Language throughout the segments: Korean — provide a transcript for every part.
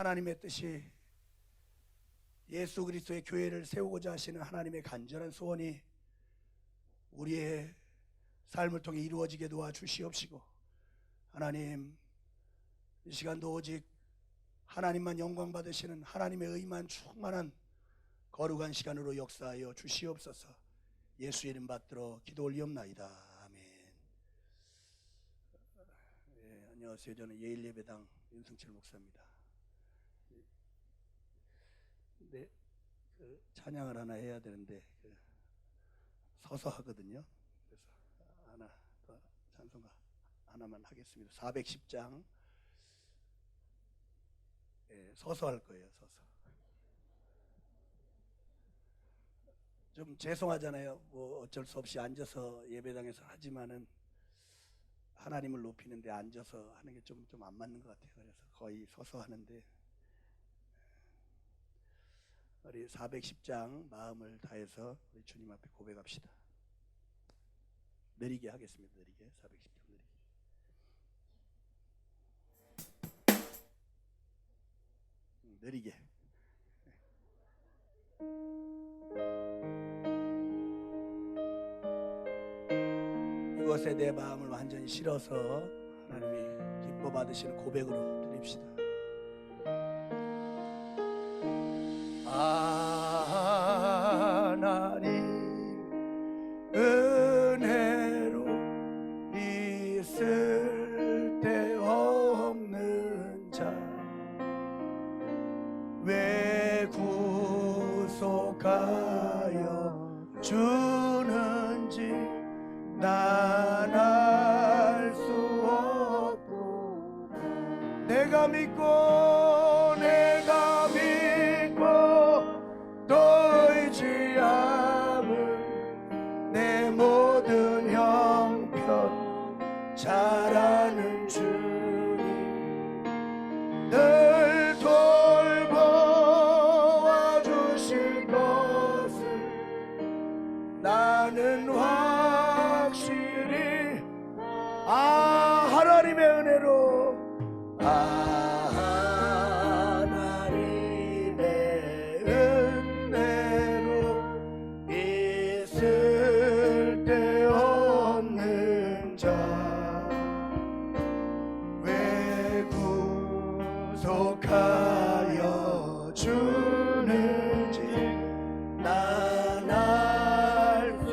하나님의 뜻이 예수 그리스도의 교회를 세우고자 하시는 하나님의 간절한 소원이 우리의 삶을 통해 이루어지게 도와주시옵시고, 하나님 이 시간도 오직 하나님만 영광 받으시는 하나님의 의만 충만한 거룩한 시간으로 역사하여 주시옵소서. 예수 이름 받들어 기도 올리옵나이다. 아멘. 안녕하세요. 저는 예일예배당 윤승철 목사입니다. 네, 찬양을 하나 해야 되는데 서서 하거든요. 그래서 하나 더 찬송가 하나만 하겠습니다. 410장 서서 할 거예요. 서서. 좀 죄송하잖아요. 뭐 어쩔 수 없이 앉아서 예배당에서 하지만은 하나님을 높이는데 앉아서 하는 게 좀 안 맞는 것 같아요. 그래서 거의 서서 하는데, 우리 410장 마음을 다해서 우리 주님 앞에 고백합시다. 느리게 하겠습니다. 느리게. 410장 느리게. 이것에 내 마음을 완전히 실어서 하나님이 기뻐 받으시는 고백으로 드립시다. 하나님 은혜로 있을 데 없는 자 왜 구속하여 주는지 난 알 수 없고, 내가 믿고 또 의지함은 내 모든 형편 잘 아는 주님 늘 돌보아 주실 것을 나는 확실히 하나님의 은혜로 하나님의 은혜로 있을 데 없는 자 왜 구속하여 주는지 난 알 수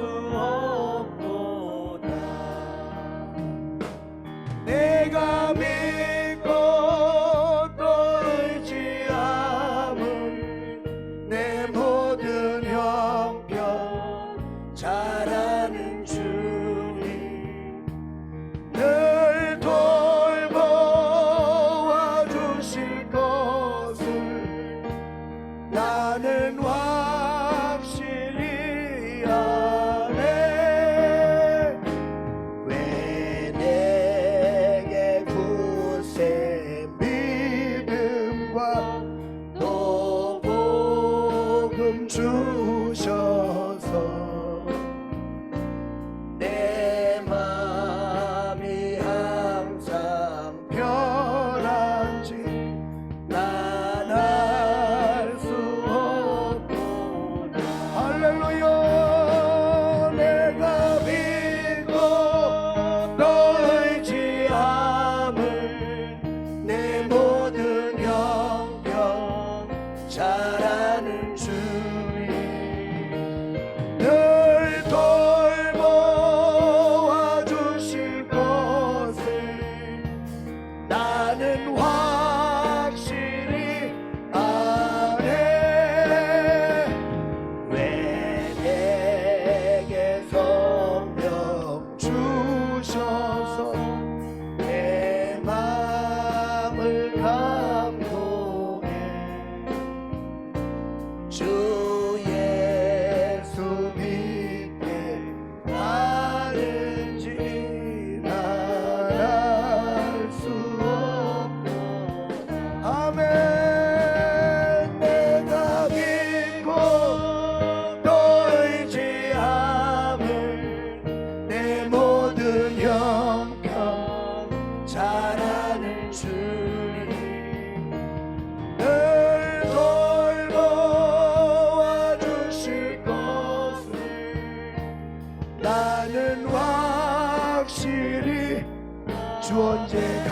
없도다. 내가 믿고 또 의지함은 내 모든 형편 잘 아는 주님 늘 돌보아 주실 것을 나는 확실히 아네. 왜 내게 굳세 믿음과 또 복음 주셔서 내 맘이 항상 편한지 난 알 수 없고,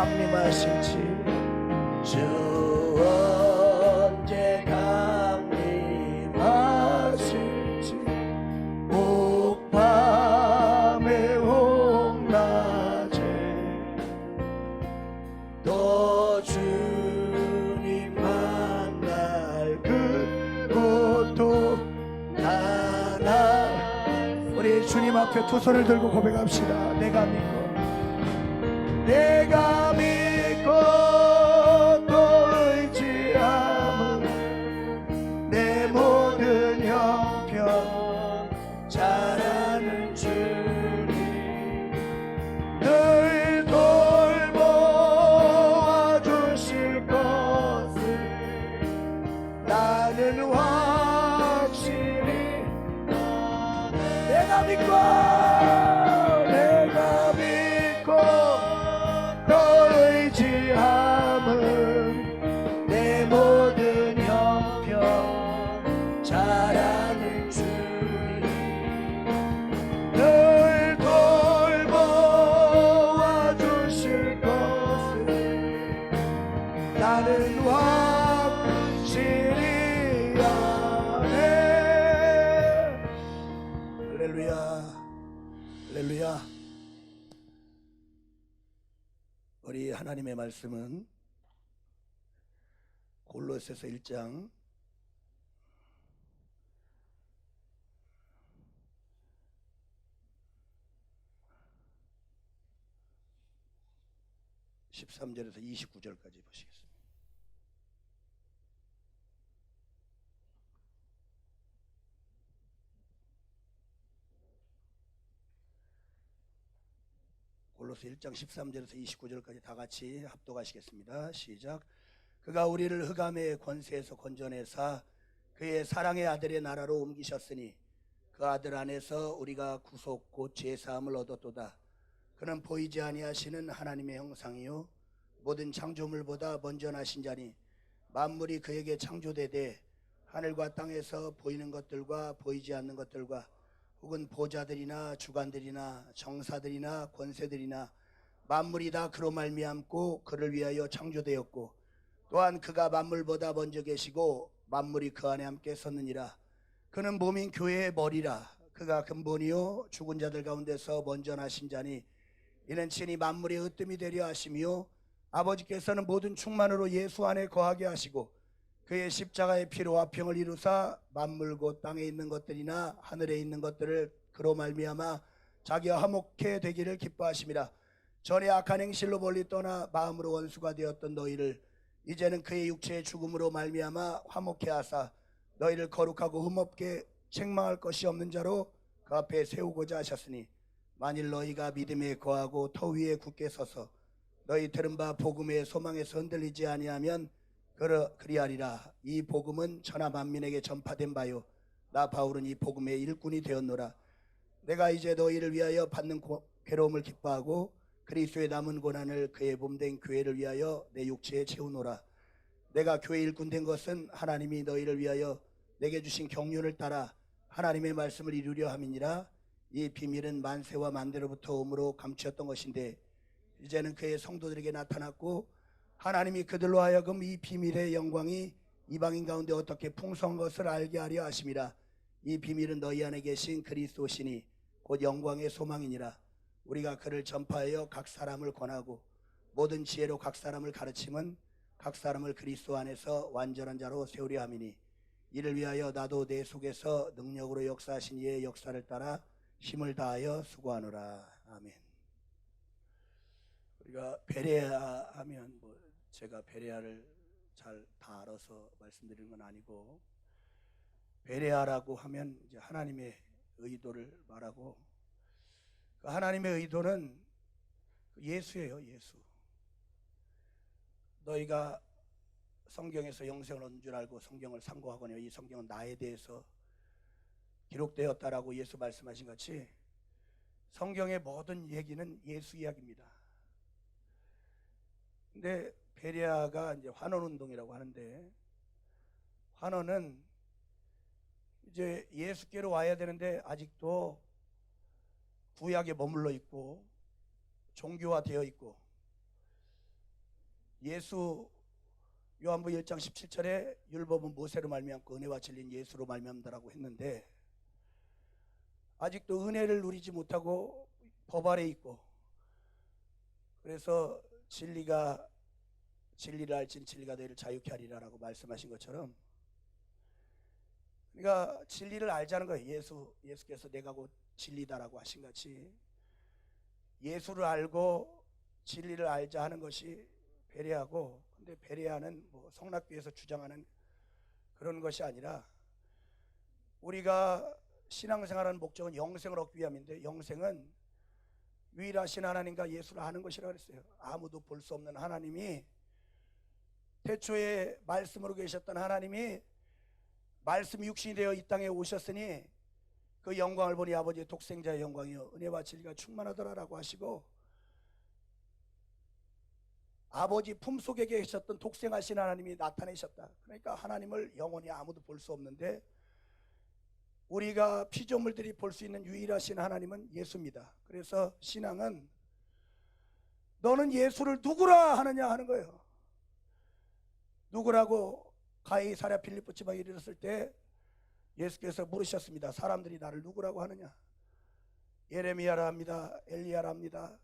강림하실지 주 언제 강림하실지 옥밤에 옥낮에 또 주님 만날 그곳도 나나. 우리 주님 앞에 두 손을 들고 고백합시다. 내가 믿고 또 의지함은 내 모든 형편 잘하는 주님 늘 돌보아 주실 것을 나는 확실히 내가 믿고 또 의지함은 내 모든 형편 잘하는 주님 늘 돌보아 주실 것을 나는 확실히 아네. 할렐루야, 할렐루야. 우리 하나님의 말씀은 골로새서 1장 13절에서 29절까지 보시겠습니다. 골로새 1장 13절에서 29절까지 다 같이 합독하시겠습니다. 시작. 그가 우리를 흑암의 권세에서 건져내사 그의 사랑의 아들의 나라로 옮기셨으니 그 아들 안에서 우리가 구속 곧 제사함을 얻었도다. 그는 보이지 아니하시는 하나님의 형상이요 모든 창조물보다 먼저 나신 자니 만물이 그에게 창조되되 하늘과 땅에서 보이는 것들과 보이지 않는 것들과 혹은 보좌들이나 주관들이나 정사들이나 권세들이나 만물이 다 그로 말미암고 그를 위하여 창조되었고 또한 그가 만물보다 먼저 계시고 만물이 그 안에 함께 섰느니라. 그는 몸인 교회의 머리라. 그가 근본이요 죽은 자들 가운데서 먼저 나신 자니 이는 친히 만물의 으뜸이 되려 하시며 아버지께서는 모든 충만으로 예수 안에 거하게 하시고 그의 십자가의 피로 화평을 이루사 만물 곧 땅에 있는 것들이나 하늘에 있는 것들을 그로 말미암아 자기와 화목해 되기를 기뻐하심이라. 전에 악한 행실로 멀리 떠나 마음으로 원수가 되었던 너희를 이제는 그의 육체의 죽음으로 말미암아 화목해 하사 너희를 거룩하고 흠없게 책망할 것이 없는 자로 그 앞에 세우고자 하셨으니 만일 너희가 믿음에 거하고 터 위에 굳게 서서 너희 들은 바 복음의 소망에서 흔들리지 아니하면 그리하리라. 이 복음은 천하 만민에게 전파된 바요 나 바울은 이 복음의 일꾼이 되었노라. 내가 이제 너희를 위하여 받는 괴로움을 기뻐하고 그리스도의 남은 고난을 그의 몸된 교회를 위하여 내 육체에 채우노라. 내가 교회 일꾼 된 것은 하나님이 너희를 위하여 내게 주신 경륜을 따라 하나님의 말씀을 이루려 함이니라. 이 비밀은 만세와 만대로부터 오므로 감추었던 것인데 이제는 그의 성도들에게 나타났고 하나님이 그들로 하여금 이 비밀의 영광이 이방인 가운데 어떻게 풍성한 것을 알게 하려 하심이라. 이 비밀은 너희 안에 계신 그리스도시니 곧 영광의 소망이니라. 우리가 그를 전파하여 각 사람을 권하고 모든 지혜로 각 사람을 가르침은 각 사람을 그리스도 안에서 완전한 자로 세우려 함이니 이를 위하여 나도 내 속에서 능력으로 역사하신 이의 역사를 따라 힘을 다하여 수고하노라. 아멘. 우리가 베레아 하면 제가 베레아를 잘 다 알아서 말씀드리는 건 아니고 베레아라고 하면 이제 하나님의 의도를 말하고 그 하나님의 의도는 예수예요. 예수. 너희가 성경에서 영생을 얻는 줄 알고 성경을 상고하거니와 이 성경은 나에 대해서 기록되었다라고 예수 말씀하신 같이 성경의 모든 얘기는 예수 이야기입니다. 근데 베레아가 이제 환원운동이라고 하는데 환원은 이제 예수께로 와야 되는데 아직도 구약에 머물러 있고 종교화되어 있고 예수 요한복음 1장 17절에 율법은 모세로 말미암고 은혜와 진리는 예수로 말미암다라고 했는데 아직도 은혜를 누리지 못하고 법 아래 있고 그래서 진리를 알지는 진리가 너희를 자유케 하리라라고 말씀하신 것처럼 그러니까 진리를 알자는 거예요. 예수께서 내가 곧 진리다라고 하신 같이 예수를 알고 진리를 알자 하는 것이 베레아고 근데 베레아는 뭐 성락교에서 주장하는 그런 것이 아니라 우리가 신앙생활하는 목적은 영생을 얻기 위함인데 영생은 유일하신 하나님과 예수를 아는 것이라고 그랬어요. 아무도 볼 수 없는 하나님이 태초에 말씀으로 계셨던 하나님이 말씀이 육신이 되어 이 땅에 오셨으니 그 영광을 보니 아버지의 독생자의 영광이요 은혜와 진리가 충만하더라라고 하시고 아버지 품속에 계셨던 독생하신 하나님이 나타내셨다. 그러니까 하나님을 영원히 아무도 볼 수 없는데 우리가 피조물들이 볼 수 있는 유일하신 하나님은 예수입니다. 그래서 신앙은 너는 예수를 누구라 하느냐 하는 거예요. 누구라고 가이사랴 빌립보 지방에 이르렀을 때 예수께서 물으셨습니다. 사람들이 나를 누구라고 하느냐? 예레미야라 합니다. 엘리야라 합니다.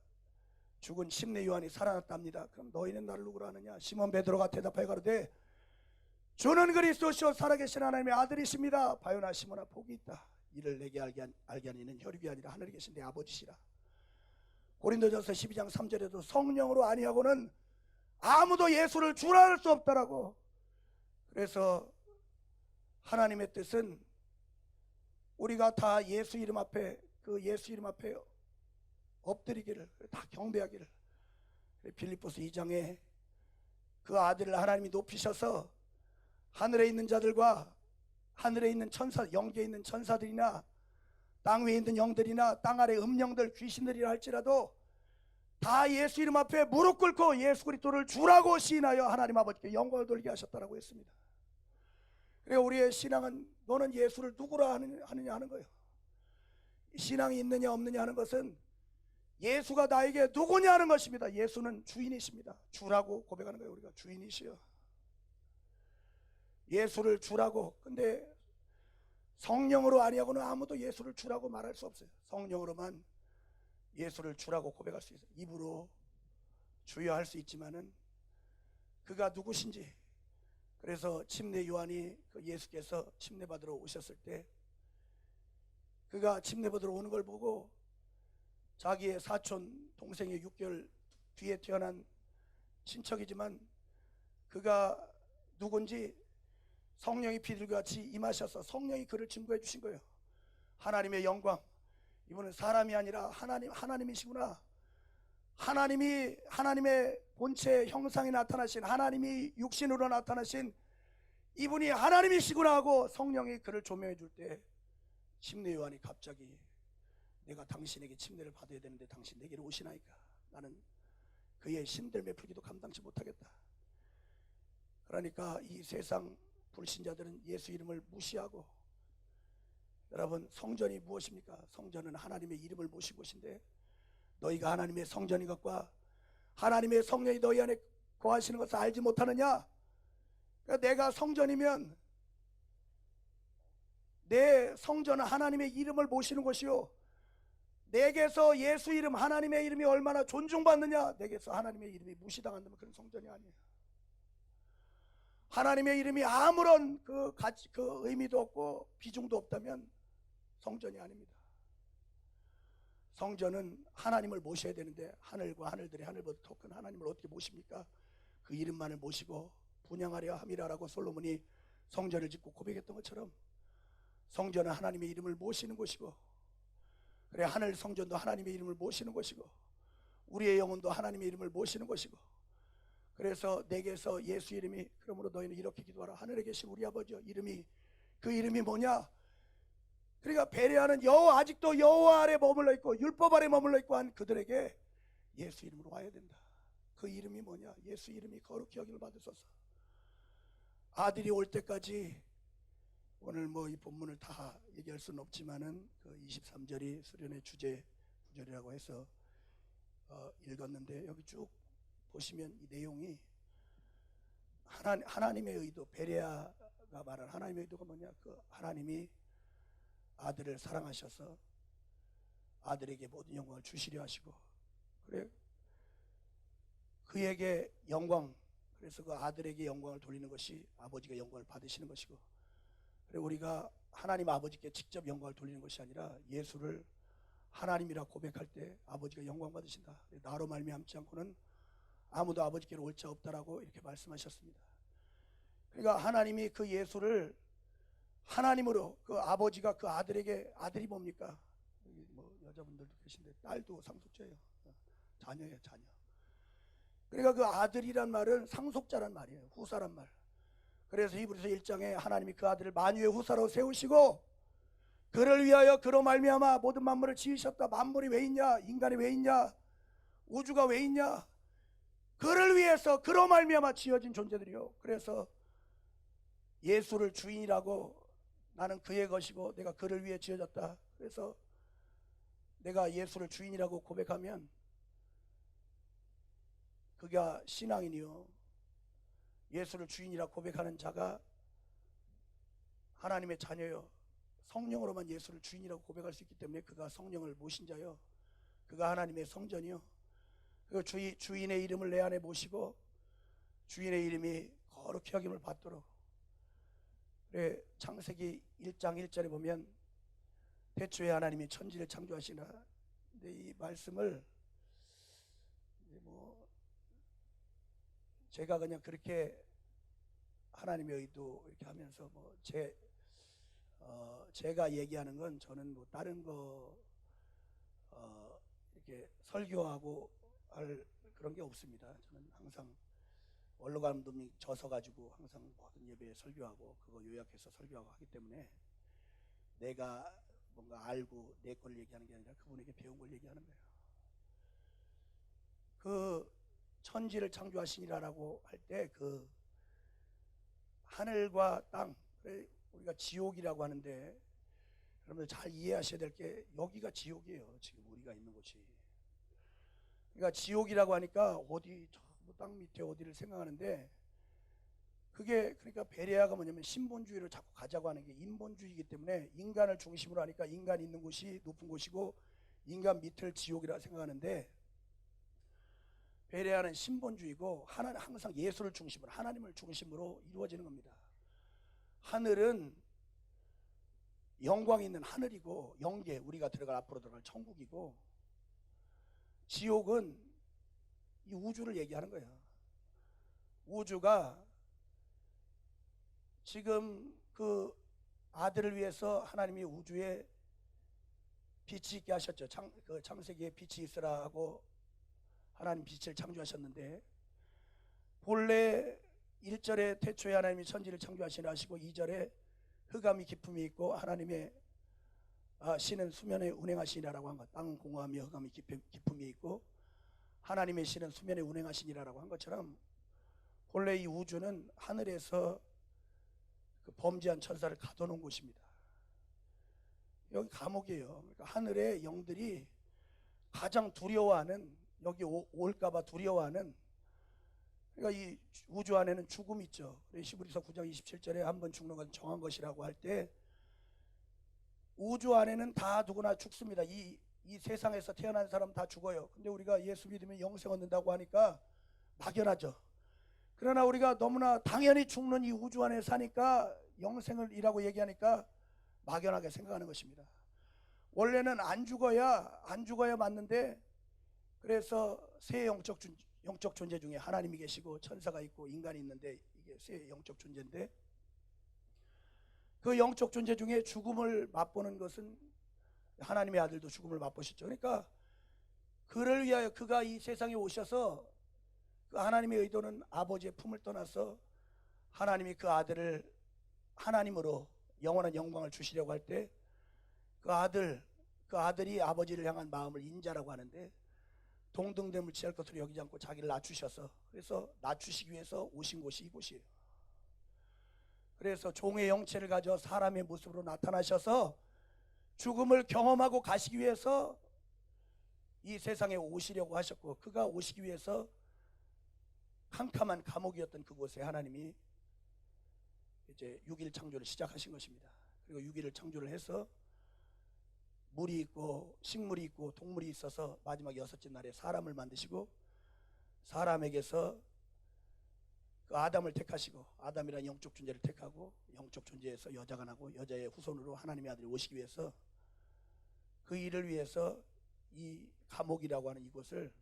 죽은 심내 요한이 살아났답니다. 그럼 너희는 나를 누구라 하느냐? 시몬 베드로가 대답하여 가로되 주는 그리스도시요 살아계신 하나님의 아들이십니다. 바요나 시몬아 복이 있다. 이를 내게 알게 하는 이는 혈육이 아니라 하늘에 계신 내 아버지시라. 고린도전서 12장 3절에도 성령으로 아니하고는 아무도 예수를 주라 할 수 없다라고. 그래서 하나님의 뜻은 우리가 다 예수 이름 앞에 엎드리기를 다 경배하기를. 빌립보서 2장에 그 아들을 하나님이 높이셔서 하늘에 있는 자들과 하늘에 있는 천사, 영계에 있는 천사들이나 땅 위에 있는 영들이나 땅 아래 음령들 귀신들이라 할지라도 다 예수 이름 앞에 무릎 꿇고 예수 그리스도를 주라고 시인하여 하나님 아버지께 영광을 돌리게 하셨다라고 했습니다. 그래서 우리의 신앙은 너는 예수를 누구라 하느냐 하는 거예요. 신앙이 있느냐 없느냐 하는 것은 예수가 나에게 누구냐 하는 것입니다. 예수는 주인이십니다. 주라고 고백하는 거예요. 우리가 주인이시여 예수를 주라고. 근데 성령으로 아니하고는 아무도 예수를 주라고 말할 수 없어요. 성령으로만 예수를 주라고 고백할 수 있어요. 입으로 주여 할 수 있지만은 그가 누구신지. 그래서 침례 요한이 그 예수께서 침례 받으러 오셨을 때 그가 침례 받으러 오는 걸 보고 자기의 사촌 동생의 6개월 뒤에 태어난 친척이지만 그가 누군지 성령이 비둘기같이 임하셔서 성령이 그를 증거해 주신 거예요. 하나님의 영광, 이분은 사람이 아니라 하나님이시구나. 하나님의 본체 형상이 나타나신, 하나님이 육신으로 나타나신 이분이 하나님이시구나 하고 성령이 그를 조명해 줄 때 침례 요한이 갑자기 내가 당신에게 침례를 받아야 되는데 당신 내게로 오시나이까? 나는 그의 신들매 풀기도 감당치 못하겠다. 그러니까 이 세상 불신자들은 예수 이름을 무시하고, 여러분 성전이 무엇입니까? 성전은 하나님의 이름을 모신 곳인데 너희가 하나님의 성전인 것과 하나님의 성령이 너희 안에 거하시는 것을 알지 못하느냐? 그러니까 내가 성전이면 내 성전은 하나님의 이름을 모시는 곳이요, 내게서 예수 이름, 하나님의 이름이 얼마나 존중받느냐? 내게서 하나님의 이름이 무시당한다면 그런 성전이 아니에요. 하나님의 이름이 아무런 그 의미도 없고 비중도 없다면 성전이 아닙니다. 성전은 하나님을 모셔야 되는데 하늘과 하늘들의 하늘보다 더 큰 하나님을 어떻게 모십니까? 그 이름만을 모시고 분양하려 함이라라고 솔로몬이 성전을 짓고 고백했던 것처럼 성전은 하나님의 이름을 모시는 곳이고, 그래 하늘 성전도 하나님의 이름을 모시는 곳이고 우리의 영혼도 하나님의 이름을 모시는 곳이고, 그래서 내게서 예수 이름이, 그러므로 너희는 이렇게 기도하라. 하늘에 계신 우리 아버지여, 그 이름이 뭐냐? 그러니까 베레아는 아직도 여호와 아래 머물러 있고 율법 아래 머물러 있고 한 그들에게 예수 이름으로 와야 된다. 그 이름이 뭐냐? 예수 이름이 거룩히 여김을 받으소서. 아들이 올 때까지, 오늘 뭐 이 본문을 다 얘기할 수는 없지만은 그 23절이 수련의 주제 구절이라고 해서 읽었는데 여기 쭉 보시면 이 내용이 하나님의 의도, 베레아가 말한 하나님의 의도가 뭐냐? 그 하나님이 아들을 사랑하셔서 아들에게 모든 영광을 주시려 하시고, 그래 그에게 영광, 그래서 그 아들에게 영광을 돌리는 것이 아버지가 영광을 받으시는 것이고, 그리고 우리가 하나님 아버지께 직접 영광을 돌리는 것이 아니라 예수를 하나님이라 고백할 때 아버지가 영광 받으신다. 나로 말미암지 않고는 아무도 아버지께로 올 자 없다라고 이렇게 말씀하셨습니다. 그러니까 하나님이 그 예수를 하나님으로, 그 아버지가 그 아들에게, 아들이 뭡니까? 여기 뭐 여자분들도 계신데 딸도 상속자예요. 자녀예요, 자녀. 그러니까 그 아들이란 말은 상속자란 말이에요. 후사란 말. 그래서 히브리서 1장에 하나님이 그 아들을 만유의 후사로 세우시고 그를 위하여 그로 말미암아 모든 만물을 지으셨다. 만물이 왜 있냐? 인간이 왜 있냐? 우주가 왜 있냐? 그를 위해서 그로 말미암아 지어진 존재들이요. 그래서 예수를 주인이라고, 나는 그의 것이고 내가 그를 위해 지어졌다. 그래서 내가 예수를 주인이라고 고백하면 그가 신앙인이요, 예수를 주인이라 고백하는 자가 하나님의 자녀요, 성령으로만 예수를 주인이라고 고백할 수 있기 때문에 그가 성령을 모신 자요, 그가 하나님의 성전이요, 그 주인의 이름을 내 안에 모시고 주인의 이름이 거룩히 여김을 받도록. 그래, 창세기 1장 1절에 보면 태초에 하나님이 천지를 창조하시나. 근데 이 말씀을 제가 그냥 그렇게 하나님의 의도 이렇게 하면서 제가 얘기하는 건, 저는 뭐 다른 거 이렇게 설교하고 할 그런 게 없습니다. 저는 항상 원로 감독이 져서 가지고 항상 모든 예배에 설교하고 그거 요약해서 설교하고 하기 때문에 내가 뭔가 알고 내 걸 얘기하는 게 아니라 그분에게 배운 걸 얘기하는 거예요. 그 천지를 창조하시니라라고 할 때 그 하늘과 땅, 우리가 지옥이라고 하는데 여러분들 잘 이해하셔야 될 게, 여기가 지옥이에요. 지금 우리가 있는 곳이. 그러니까 지옥이라고 하니까 어디 저 땅 밑에 어디를 생각하는데, 그게 그러니까 베레아가 뭐냐면 신본주의를 자꾸 가자고 하는 게 인본주의이기 때문에 인간을 중심으로 하니까 인간이 있는 곳이 높은 곳이고 인간 밑을 지옥이라 생각하는데, 베레아는 신본주의고 하나는 항상 예수를 중심으로, 하나님을 중심으로 이루어지는 겁니다. 하늘은 영광이 있는 하늘이고 영계, 우리가 앞으로 들어갈 천국이고, 지옥은 이 우주를 얘기하는 거예요. 우주가 지금 그 아들을 위해서 하나님이 우주에 빛이 있게 하셨죠. 창세기에 빛이 있으라 하고 하나님 빛을 창조하셨는데, 본래 1절에 태초에 하나님이 천지를 창조하시라 하시고 2절에 흑암이 기품이 있고 하나님의 신은 수면에 운행하시니라라고 한 것, 땅은 공허하며 흑암이 기품이 있고 하나님의 신은 수면에 운행하시니라라고 한 것처럼, 본래 이 우주는 하늘에서 그 범죄한 천사를 가둬놓은 곳입니다. 여기 감옥이에요. 그러니까 하늘의 영들이 가장 두려워하는, 여기 올까봐 두려워하는, 그러니까 이 우주 안에는 죽음이 있죠. 히브리서 9장 27절에 한번 죽는 건 정한 것이라고 할 때, 우주 안에는 다 누구나 죽습니다. 이 세상에서 태어난 사람 다 죽어요. 근데 우리가 예수 믿으면 영생 얻는다고 하니까 막연하죠. 그러나 우리가 너무나 당연히 죽는 이 우주 안에 사니까 영생을 이라고 얘기하니까 막연하게 생각하는 것입니다. 원래는 안 죽어야 맞는데, 그래서 세 영적 존재 중에 하나님이 계시고 천사가 있고 인간이 있는데, 이게 세 영적 존재인데, 그 영적 존재 중에 죽음을 맛보는 것은 하나님의 아들도 죽음을 맛보셨죠. 그러니까 그를 위하여 그가 이 세상에 오셔서, 그 하나님의 의도는 아버지의 품을 떠나서 하나님이 그 아들을 하나님으로 영원한 영광을 주시려고 할 때, 그 아들이 아버지를 향한 마음을 인자라고 하는데, 동등됨을 취할 것으로 여기지 않고 자기를 낮추셔서, 그래서 낮추시기 위해서 오신 곳이 이곳이에요. 그래서 종의 형체를 가져 사람의 모습으로 나타나셔서 죽음을 경험하고 가시기 위해서 이 세상에 오시려고 하셨고, 그가 오시기 위해서 캄캄한 감옥이었던 그곳에 하나님이 이제 6일 창조를 시작하신 것입니다. 그리고 6일을 창조를 해서 물이 있고 식물이 있고 동물이 있어서 마지막 6째 날에 사람을 만드시고 사람에게서 그 아담을 택하시고 아담이라는 영적 존재를 택하고 영적 존재에서 여자가 나고 여자의 후손으로 하나님의 아들이 오시기 위해서 그 일을 위해서 이 감옥이라고 하는 이곳을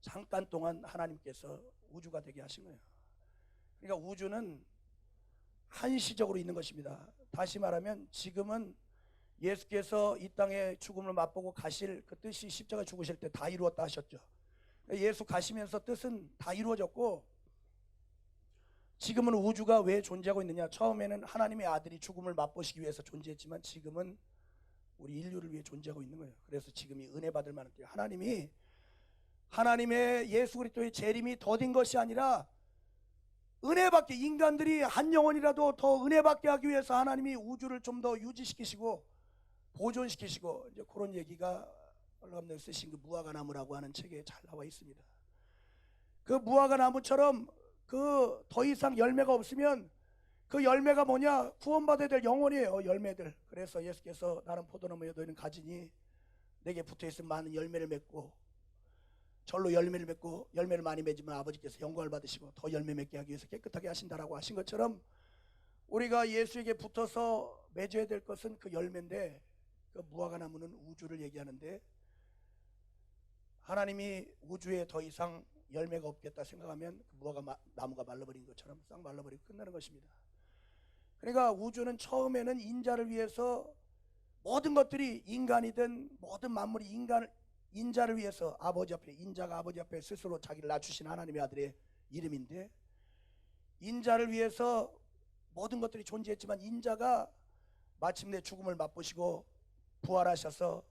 잠깐 동안 하나님께서 우주가 되게 하신 거예요. 그러니까 우주는 한시적으로 있는 것입니다. 다시 말하면 지금은 예수께서 이 땅에 죽음을 맛보고 가실 그 뜻이 십자가 죽으실 때 다 이루었다 하셨죠. 예수 가시면서 뜻은 다 이루어졌고 지금은 우주가 왜 존재하고 있느냐. 처음에는 하나님의 아들이 죽음을 맛보시기 위해서 존재했지만 지금은 우리 인류를 위해 존재하고 있는 거예요. 그래서 지금이 은혜 받을 만한 때예요. 하나님의 예수 그리스도의 재림이 더딘 것이 아니라 은혜 받게, 인간들이 한 영혼이라도 더 은혜 받게 하기 위해서 하나님이 우주를 좀 더 유지시키시고 보존시키시고, 이제 그런 얘기가 올라감독이 쓰신 그 무화과 나무라고 하는 책에 잘 나와 있습니다. 그 무화과 나무처럼 그 더 이상 열매가 없으면 그 열매가 뭐냐? 구원받아야 될 영혼이에요, 열매들. 그래서 예수께서 나는 포도나무에 너희는 가지니 내게 붙어있으면 많은 열매를 맺고 절로 열매를 맺고 열매를 많이 맺으면 아버지께서 영광을 받으시고 더 열매 맺게 하기 위해서 깨끗하게 하신다라고 하신 것처럼 우리가 예수에게 붙어서 맺어야 될 것은 그 열매인데, 그 무화과 나무는 우주를 얘기하는데 하나님이 우주에 더 이상 열매가 없겠다 생각하면 그 무화과 나무가 말라버린 것처럼 싹 말라버리고 끝나는 것입니다. 그러니까 우주는 처음에는 인자를 위해서 모든 것들이 인간이든 모든 만물이 인자를 위해서 아버지 앞에, 인자가 아버지 앞에 스스로 자기를 낮추신 하나님의 아들의 이름인데, 인자를 위해서 모든 것들이 존재했지만 인자가 마침내 죽음을 맛보시고 부활하셔서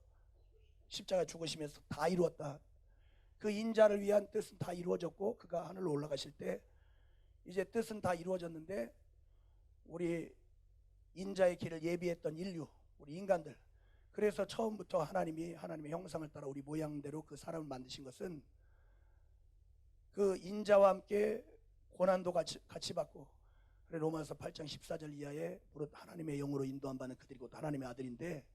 십자가에 죽으시면서 다 이루었다. 그 인자를 위한 뜻은 다 이루어졌고 그가 하늘로 올라가실 때 이제 뜻은 다 이루어졌는데 우리 인자의 길을 예비했던 인류, 우리 인간들, 그래서 처음부터 하나님의 형상을 따라 우리 모양대로 그 사람을 만드신 것은 그 인자와 함께 고난도 같이 받고, 그래 로마서 8장 14절 이하에 무릇 하나님의 영으로 인도함 받는 그들이 곧 하나님의 아들인데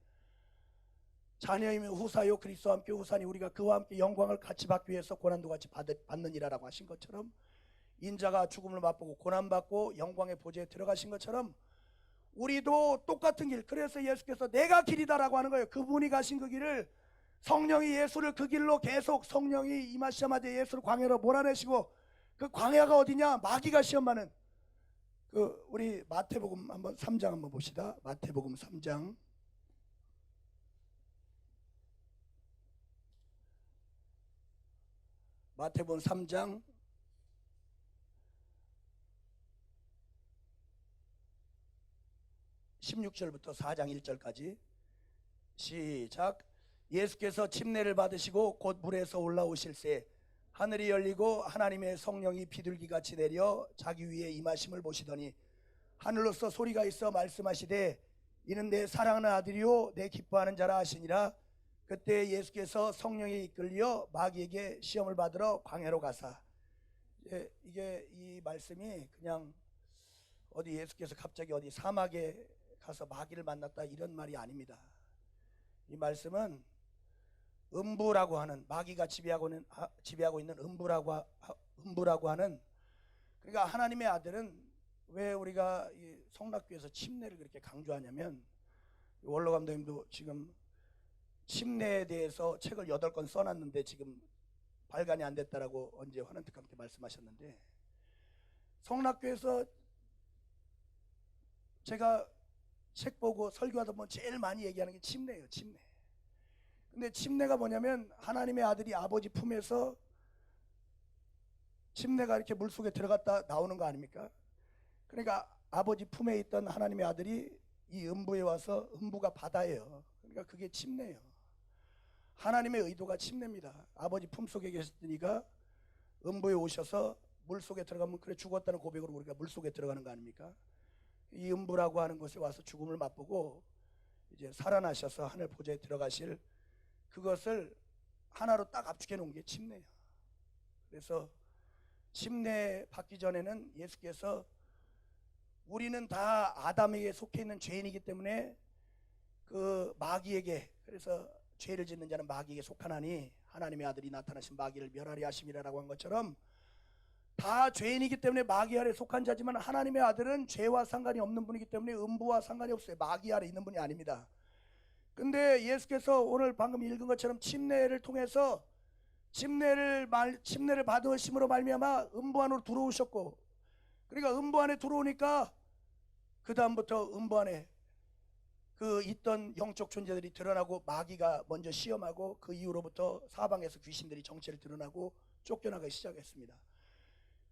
자녀이면 후사요 그리스도와 함께 후사니 우리가 그와 함께 영광을 같이 받기 위해서 고난도 같이 받느니라라고 하신 것처럼, 인자가 죽음을 맛보고 고난받고 영광의 보좌에 들어가신 것처럼 우리도 똑같은 길, 그래서 예수께서 내가 길이다라고 하는 거예요. 그분이 가신 그 길을 성령이 예수를 그 길로 계속 성령이 임하시자마자 예수를 광야로 몰아내시고, 그 광야가 어디냐? 마귀가 시험 많은 그 우리 마태복음 한번 3장 한번 봅시다. 마태복음 3장 마태복음 3장 16절부터 4장 1절까지 시작. 예수께서 침례를 받으시고 곧 물에서 올라오실새 하늘이 열리고 하나님의 성령이 비둘기같이 내려 자기 위에 임하심을 보시더니 하늘로서 소리가 있어 말씀하시되 이는 내 사랑하는 아들이요 내 기뻐하는 자라 하시니라. 그때 예수께서 성령에 이끌려 마귀에게 시험을 받으러 광야로 가사. 이게 이 말씀이 그냥 어디 예수께서 갑자기 어디 사막에 가서 마귀를 만났다 이런 말이 아닙니다. 이 말씀은 음부라고 하는, 마귀가 지배하고 있는 음부라고 하는, 그러니까 하나님의 아들은 왜 우리가 이 성락교에서 침례를 그렇게 강조하냐면, 원로 감독님도 지금 침례에 대해서 책을 8권 써놨는데 지금 발간이 안 됐다라고 언제 환원특강 때 말씀하셨는데, 성락교에서 제가 책 보고 설교하다 보면 제일 많이 얘기하는 게 침례예요, 침례. 근데 침례가 뭐냐면 하나님의 아들이 아버지 품에서 침례가 이렇게 물속에 들어갔다 나오는 거 아닙니까? 그러니까 아버지 품에 있던 하나님의 아들이 이 음부에 와서, 음부가 바다예요. 그러니까 그게 침례예요. 하나님의 의도가 침례입니다. 아버지 품속에 계셨으니까 음부에 오셔서 물속에 들어가면 그래 죽었다는 고백으로 우리가 물속에 들어가는 거 아닙니까? 이 음부라고 하는 곳에 와서 죽음을 맛보고 이제 살아나셔서 하늘 보좌에 들어가실 그것을 하나로 딱 압축해 놓은 게 침례예요. 그래서 침례 받기 전에는 예수께서 우리는 다 아담에게 속해 있는 죄인이기 때문에 그 마귀에게, 그래서 죄를 짓는 자는 마귀에게 속하나니 하나님의 아들이 나타나신 마귀를 멸하리 하심이라라고 한 것처럼 다 죄인이기 때문에 마귀 아래 속한 자지만 하나님의 아들은 죄와 상관이 없는 분이기 때문에 음부와 상관이 없어요. 마귀 아래 있는 분이 아닙니다. 근데 예수께서 오늘 방금 읽은 것처럼 침례를 통해서 침례를 받으심으로 말미암아 음부 안으로 들어오셨고, 그러니까 음부 안에 들어오니까 그 다음부터 음부 안에 그 있던 영적 존재들이 드러나고 마귀가 먼저 시험하고 그 이후로부터 사방에서 귀신들이 정체를 드러나고 쫓겨나기 시작했습니다.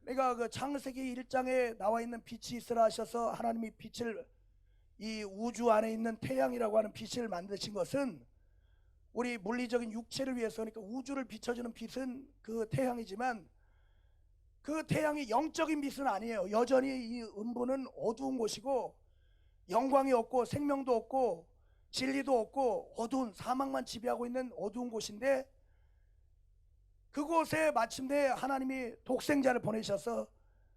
그러니까 그 창세기 1장에 나와 있는 빛이 있으라 하셔서 하나님이 빛을, 이 우주 안에 있는 태양이라고 하는 빛을 만드신 것은 우리 물리적인 육체를 위해서, 그러니까 우주를 비춰주는 빛은 그 태양이지만 그 태양이 영적인 빛은 아니에요. 여전히 이 음부는 어두운 곳이고 영광이 없고 생명도 없고 진리도 없고 어두운 사망만 지배하고 있는 어두운 곳인데, 그곳에 마침내 하나님이 독생자를 보내셔서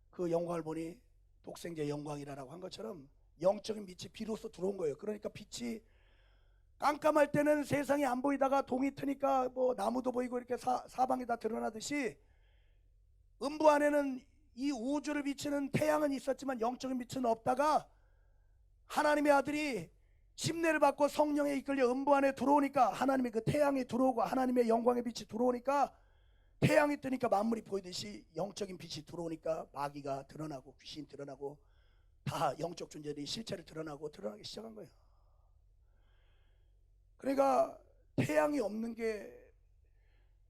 그 영광을 보니 독생자의 영광이라고 한 것처럼 영적인 빛이 비로소 들어온 거예요. 그러니까 빛이 깜깜할 때는 세상이 안 보이다가 동이 트니까 뭐 나무도 보이고 이렇게 사방이 다 드러나듯이 음부 안에는 이 우주를 비치는 태양은 있었지만 영적인 빛은 없다가 하나님의 아들이 침례를 받고 성령에 이끌려 음부 안에 들어오니까 하나님의 그 태양이 들어오고 하나님의 영광의 빛이 들어오니까 태양이 뜨니까 만물이 보이듯이 영적인 빛이 들어오니까 마귀가 드러나고 귀신이 드러나고 다 영적 존재들이 실체를 드러나기 시작한 거예요. 그러니까 태양이 없는 게,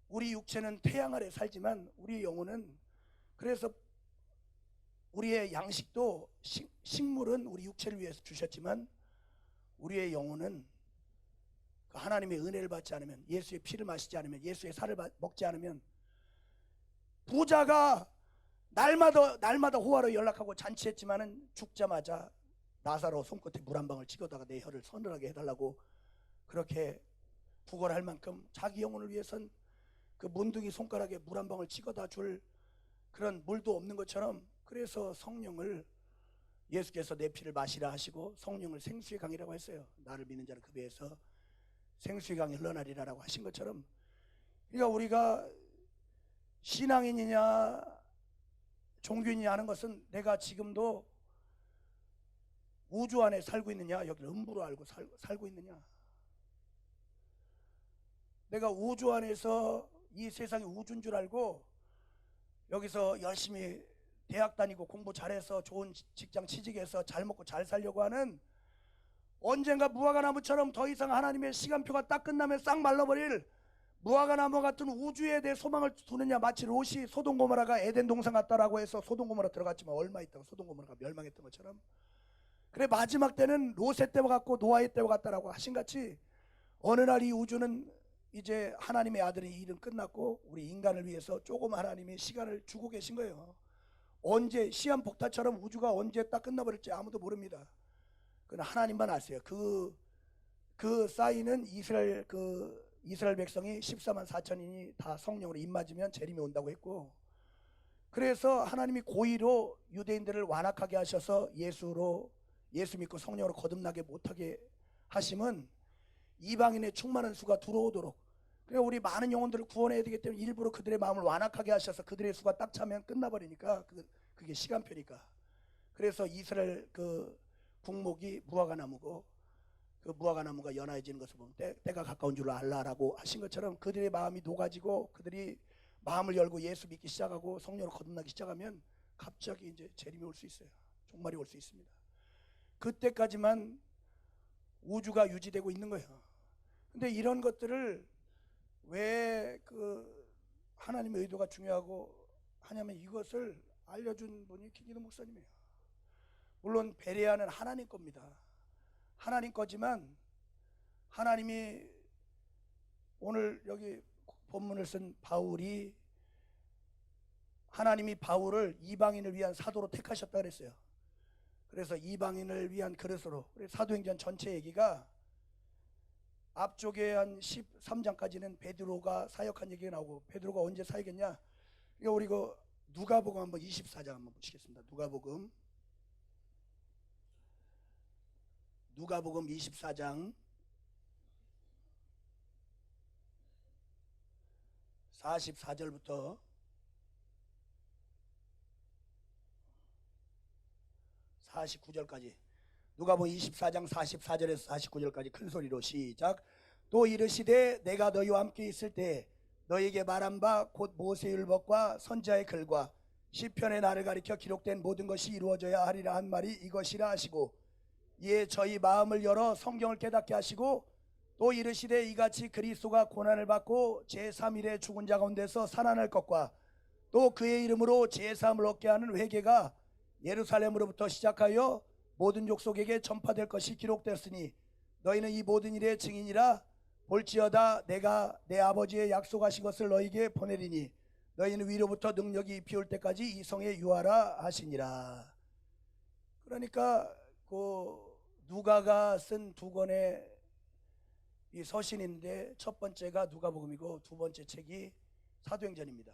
우리 육체는 태양 아래 살지만 우리 영혼은, 그래서 우리의 양식도 식물은 우리 육체를 위해서 주셨지만 우리의 영혼은 하나님의 은혜를 받지 않으면, 예수의 피를 마시지 않으면, 예수의 살을 먹지 않으면, 부자가 날마다 호화로 연락하고 잔치했지만은 죽자마자 나사로 손끝에 물 한 방울 찍어다가 내 혀를 서늘하게 해달라고 그렇게 구걸할 만큼 자기 영혼을 위해선 그 문둥이 손가락에 물 한 방울 찍어다 줄 그런 물도 없는 것처럼, 그래서 성령을 예수께서 내 피를 마시라 하시고 성령을 생수의 강이라고 했어요. 나를 믿는 자는 그 배에서 생수의 강이 흘러나리라고 하신 것처럼, 그러니까 우리가 신앙인이냐 종교인이냐 하는 것은 내가 지금도 우주 안에 살고 있느냐, 여기를 음부로 알고 살고 있느냐, 내가 우주 안에서 이 세상이 우주인 줄 알고 여기서 열심히 대학 다니고 공부 잘해서 좋은 직장 취직해서 잘 먹고 잘 살려고 하는, 언젠가 무화과나무처럼 더 이상 하나님의 시간표가 딱 끝나면 싹 말라버릴 무화과나무 같은 우주에 대해 소망을 두느냐, 마치 롯이 소돔고모라가 에덴 동산 같다라고 해서 소돔고모라 들어갔지만 얼마 있다가 소돔고모라가 멸망했던 것처럼, 그래 마지막 때는 롯의 때와 같고 노아의 때와 같다라고 하신 같이 어느 날 이 우주는 이제 하나님의 아들의 일은 끝났고 우리 인간을 위해서 조금 하나님이 시간을 주고 계신 거예요. 언제 시한폭탄처럼 우주가 언제 딱 끝나버릴지 아무도 모릅니다. 그건 하나님만 아세요. 그 사인은 이스라엘 백성이 14만 4천인이 다 성령으로 입맞으면 재림이 온다고 했고, 그래서 하나님이 고의로 유대인들을 완악하게 하셔서 예수 믿고 성령으로 거듭나게 못하게 하심은 이방인의 충만한 수가 들어오도록, 그래서 우리 많은 영혼들을 구원해야 되기 때문에 일부러 그들의 마음을 완악하게 하셔서 그들의 수가 딱 차면 끝나버리니까 그게 시간표니까. 그래서 이스라엘 그 국목이 무화과나무고, 그 무화과나무가 연화해지는 것을 보면 때가 가까운 줄로 알라라고 하신 것처럼 그들의 마음이 녹아지고 그들이 마음을 열고 예수 믿기 시작하고 성령으로 거듭나기 시작하면 갑자기 이제 재림이 올 수 있어요. 종말이 올 수 있습니다. 그때까지만 우주가 유지되고 있는 거예요. 근데 이런 것들을 왜 하나님의 의도가 중요하고 하냐면, 이것을 알려준 분이 김기도 목사님이에요. 물론 베레아는 하나님 겁니다. 하나님 거지만 하나님이 오늘 여기 본문을 쓴 바울이, 하나님이 바울을 이방인을 위한 사도로 택하셨다 그랬어요. 그래서 이방인을 위한 그릇으로, 사도행전 전체 얘기가 앞쪽에 한 13장까지는 베드로가 사역한 얘기가 나오고, 베드로가 언제 사역했냐, 우리 누가복음 한번 24장 한번 보시겠습니다. 누가복음 24장 44절부터 49절까지. 누가복음 24장 44절에서 49절까지 큰 소리로 시작. 또 이르시되 내가 너희와 함께 있을 때 너희에게 말한 바 곧 모세의 율법과 선지자의 글과 시편의 나를 가리켜 기록된 모든 것이 이루어져야 하리라 한 말이 이것이라 하시고, 이에 저희 마음을 열어 성경을 깨닫게 하시고, 또 이르시되 이같이 그리스도가 고난을 받고 제3일에 죽은 자 가운데서 살아날 것과 또 그의 이름으로 제사함을 얻게 하는 회개가 예루살렘으로부터 시작하여 모든 족속에게 전파될 것이 기록되었으니 너희는 이 모든 일의 증인이라. 볼지어다 내가 내 아버지의 약속하신 것을 너희에게 보내리니 너희는 위로부터 능력이 비올 때까지 이 성에 유하라 하시니라. 그러니까 그 누가가 쓴 두 권의 이 서신인데, 첫 번째가 누가복음이고 두 번째 책이 사도행전입니다.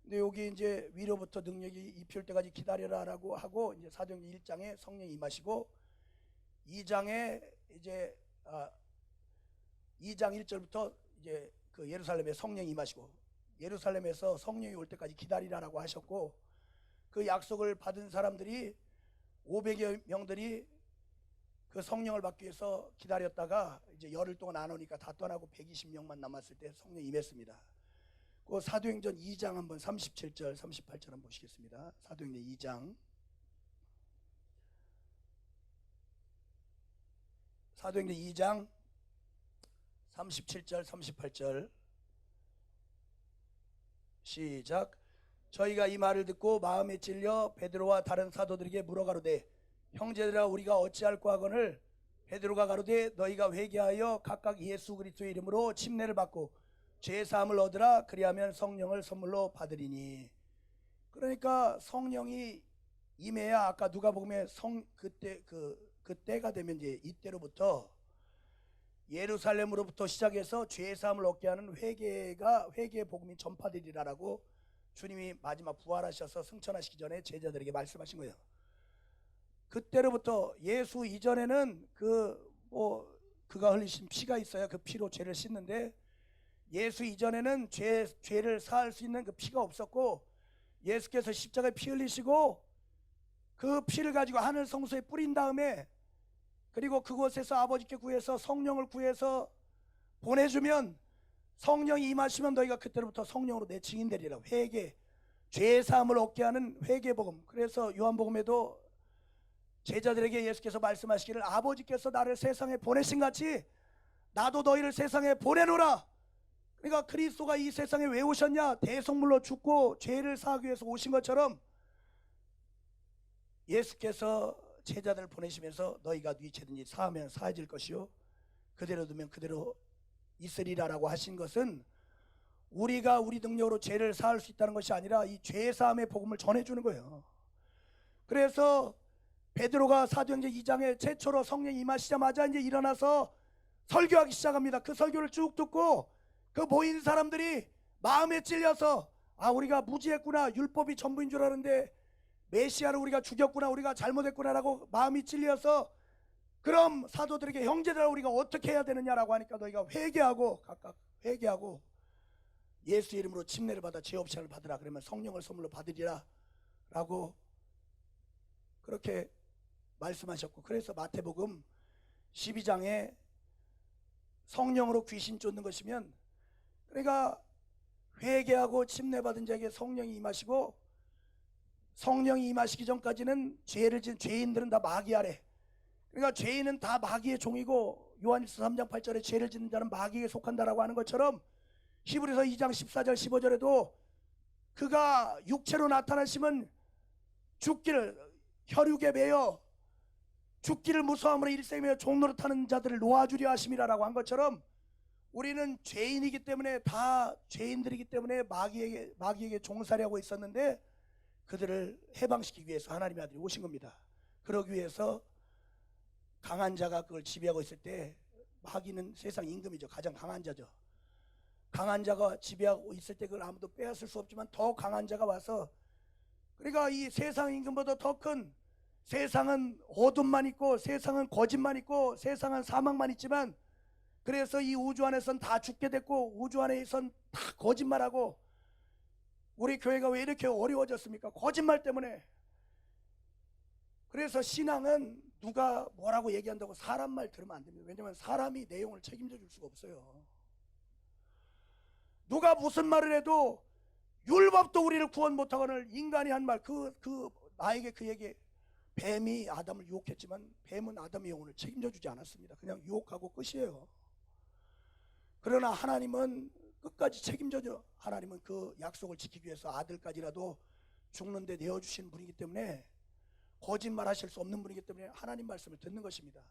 근데 여기 이제 위로부터 능력이 입힐 때까지 기다려라라고 하고, 이제 사도행전 1장에 성령이 임하시고, 2장에 이제 2장 1절부터 이제 그 예루살렘에 성령이 임하시고, 예루살렘에서 성령이 올 때까지 기다리라라고 하셨고, 그 약속을 받은 사람들이 500여 명들이 그 성령을 받기 위해서 기다렸다가 이제 열흘 동안 안 오니까 다 떠나고 120명만 남았을 때 성령이 임했습니다. 그 사도행전 2장 한번 37절 38절 한번 보시겠습니다. 사도행전 2장, 사도행전 2장 37절 38절 시작. 저희가 이 말을 듣고 마음에 찔려 베드로와 다른 사도들에게 물어가로되 형제들아 우리가 어찌할꼬 하거늘, 베드로가 가로되 너희가 회개하여 각각 예수 그리스도의 이름으로 침례를 받고 죄 사함을 얻으라. 그리하면 성령을 선물로 받으리니. 그러니까 성령이 임해야, 아까 누가복음에 그때가 되면 이제 이때로부터 예루살렘으로부터 시작해서 죄 사함을 얻게 하는 회개의 복음이 전파되리라라고 주님이 마지막 부활하셔서 승천하시기 전에 제자들에게 말씀하신 거예요. 그때로부터, 예수 이전에는 그가 흘리신 피가 있어야 그 피로 죄를 씻는데, 예수 이전에는 죄를 사할 수 있는 그 피가 없었고, 예수께서 십자가에 피 흘리시고 그 피를 가지고 하늘 성소에 뿌린 다음에, 그리고 그곳에서 아버지께 구해서 성령을 구해서 보내주면, 성령이 임하시면 너희가 그때로부터 성령으로 내 증인 되리라. 회개, 죄 사함을 얻게 하는 회개 복음. 그래서 요한복음에도 제자들에게 예수께서 말씀하시기를 아버지께서 나를 세상에 보내신 같이 나도 너희를 세상에 보내노라. 그러니까 그리스도가 이 세상에 왜 오셨냐? 대속물로 죽고 죄를 사하기 위해서 오신 것처럼 예수께서 제자들을 보내시면서 너희가 네 죄든지 사하면 사해질 것이요 그대로 두면 그대로 있으리라라고 하신 것은, 우리가 우리 능력으로 죄를 사할 수 있다는 것이 아니라 이 죄 사함의 복음을 전해주는 거예요. 그래서 베드로가 사도행전 2장에 최초로 성령이 임하시자마자 이제 일어나서 설교하기 시작합니다. 그 설교를 쭉 듣고 그 모인 사람들이 마음에 찔려서, 우리가 무지했구나, 율법이 전부인 줄 알았는데 메시아를 우리가 죽였구나, 우리가 잘못했구나라고 마음이 찔려서, 그럼 사도들에게 형제들아 우리가 어떻게 해야 되느냐라고 하니까 너희가 각각 회개하고 예수 이름으로 침례를 받아 죄 없이를 받으라. 그러면 성령을 선물로 받으리라 라고 그렇게 말씀하셨고, 그래서 마태복음 12장에 성령으로 귀신 쫓는 것이면, 그러니까 회개하고 침례 받은 자에게 성령이 임하시고, 성령이 임하시기 전까지는 죄를 지은 죄인들은 다 마귀 아래, 그러니까 죄인은 다 마귀의 종이고, 요한일서 3장 8절에 죄를 짓는 자는 마귀에 속한다라고 하는 것처럼 히브리서 2장 14절 15절에도 그가 육체로 나타나시면 혈육에 매여 죽기를 무서함으로 일생이며 종노릇하는 자들을 놓아주려 하심이라라고 한 것처럼, 우리는 죄인이기 때문에, 다 죄인들이기 때문에 마귀에게 종살이하고 있었는데, 그들을 해방시키기 위해서 하나님의 아들이 오신 겁니다. 그러기 위해서 강한 자가 그걸 지배하고 있을 때, 마귀는 세상 임금이죠. 가장 강한 자죠. 강한 자가 지배하고 있을 때 그걸 아무도 빼앗을 수 없지만 더 강한 자가 와서 그러니까 이 세상 임금보다 더 큰, 세상은 어둠만 있고 세상은 거짓만 있고 세상은 사망만 있지만, 그래서 이 우주 안에선 다 죽게 됐고 우주 안에선 다 거짓말하고, 우리 교회가 왜 이렇게 어려워졌습니까? 거짓말 때문에. 그래서 신앙은 누가 뭐라고 얘기한다고 사람 말 들으면 안 됩니다. 왜냐하면 사람이 내용을 책임져 줄 수가 없어요. 누가 무슨 말을 해도 율법도 우리를 구원 못하거늘 인간이 한 말, 나에게 그 얘기, 뱀이 아담을 유혹했지만 뱀은 아담의 영혼을 책임져 주지 않았습니다. 그냥 유혹하고 끝이에요. 그러나 하나님은 끝까지 책임져줘. 하나님은 그 약속을 지키기 위해서 아들까지라도 죽는데 내어주신 분이기 때문에, 거짓말 하실 수 없는 분이기 때문에 하나님 말씀을 듣는 것입니다.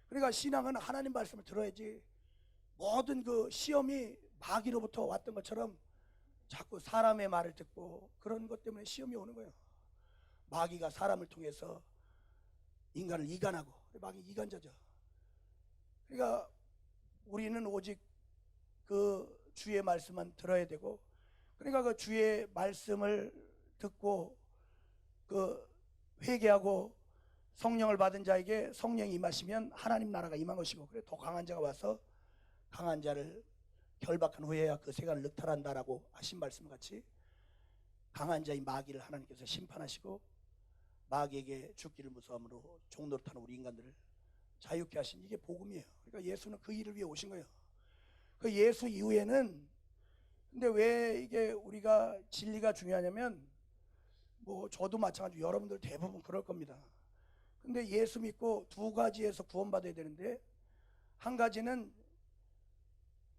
그러니까 신앙은 하나님 말씀을 들어야지, 모든 그 시험이 마귀로부터 왔던 것처럼 자꾸 사람의 말을 듣고 그런 것 때문에 시험이 오는 거예요. 마귀가 사람을 통해서 인간을 이간하고, 마귀 이간자죠. 그러니까 우리는 오직 그 주의 말씀만 들어야 되고, 그러니까 그 주의 말씀을 듣고 그 회개하고 성령을 받은 자에게 성령이 임하시면 하나님 나라가 임한 것이고, 그래 더 강한 자가 와서 강한 자를 결박한 후에야 그 세간을 늑탈한다라고 하신 말씀 같이, 강한 자인 마귀를 하나님께서 심판하시고 마귀에게 죽기를 무서함으로 종노릇하는 우리 인간들을 자유케 하신, 이게 복음이에요. 그러니까 예수는 그 일을 위해 오신 거예요. 그 예수 이후에는, 근데 왜 이게 우리가 진리가 중요하냐면, 뭐 저도 마찬가지로 여러분들 대부분 그럴 겁니다. 근데 예수 믿고 두 가지에서 구원받아야 되는데, 한 가지는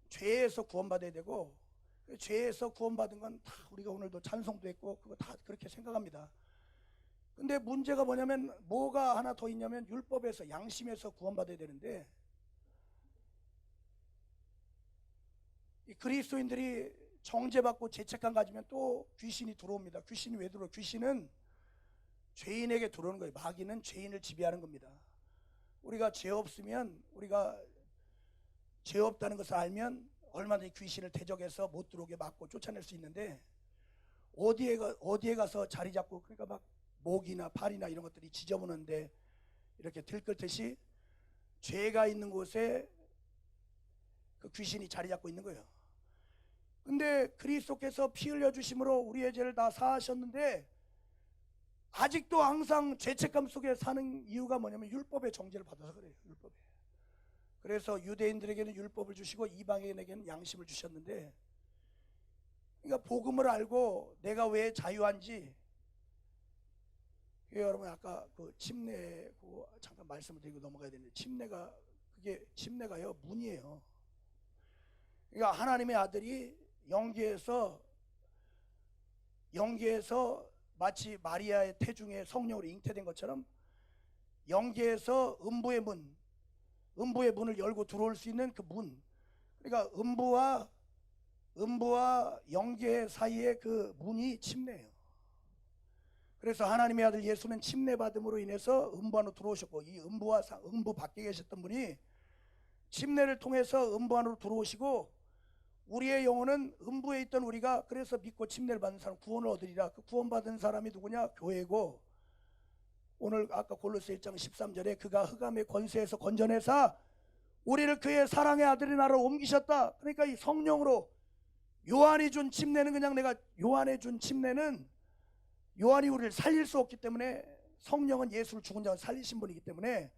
죄에서 구원받아야 되고, 죄에서 구원받은 건 다 우리가 오늘도 찬송도 했고 그거 다 그렇게 생각합니다. 근데 문제가 뭐냐면, 뭐가 하나 더 있냐면, 율법에서, 양심에서 구원받아야 되는데, 이 그리스도인들이 정죄받고 죄책감 가지면 또 귀신이 들어옵니다. 귀신이 왜 들어요? 귀신은 죄인에게 들어오는 거예요. 마귀는 죄인을 지배하는 겁니다. 우리가 죄 없으면, 우리가 죄 없다는 것을 알면 얼마든지 귀신을 대적해서 못 들어오게 막고 쫓아낼 수 있는데, 어디에 가서 자리 잡고, 그러니까 막 목이나 팔이나 이런 것들이 지저분한데 이렇게 들끓듯이 죄가 있는 곳에 그 귀신이 자리 잡고 있는 거예요. 근데 그리스도께서 피 흘려 주심으로 우리의 죄를 다 사하셨는데, 아직도 항상 죄책감 속에 사는 이유가 뭐냐면 율법의 정죄를 받아서 그래요. 율법에. 그래서 유대인들에게는 율법을 주시고 이방인에게는 양심을 주셨는데, 그러니까 복음을 알고 내가 왜 자유한지, 여러분 아까 그 침례 잠깐 말씀을 드리고 넘어가야 되는데, 침례가요 문이에요. 그러니까 하나님의 아들이 영계에서 마치 마리아의 태중에 성령으로 잉태된 것처럼, 영계에서 음부의 문을 열고 들어올 수 있는 그 문, 그러니까 음부와 영계 사이의 그 문이 침례예요. 그래서 하나님의 아들 예수는 침례 받음으로 인해서 음부 안으로 들어오셨고, 이 음부 밖에 계셨던 분이 침례를 통해서 음부 안으로 들어오시고, 우리의 영혼은 음부에 있던 우리가 그래서 믿고 침례를 받은 사람 구원을 얻으리라. 그 구원받은 사람이 누구냐? 교회고, 오늘 아까 골로새 1장 13절에 그가 흑암의 권세에서 건져내사 우리를 그의 사랑의 아들의 나라로 옮기셨다. 그러니까 이 성령으로 요한이 준 침례는, 그냥 요한이 준 침례는, 요한이 우리를 살릴 수 없기 때문에, 성령은 예수를 죽은 자를 살리신 분이기 때문에,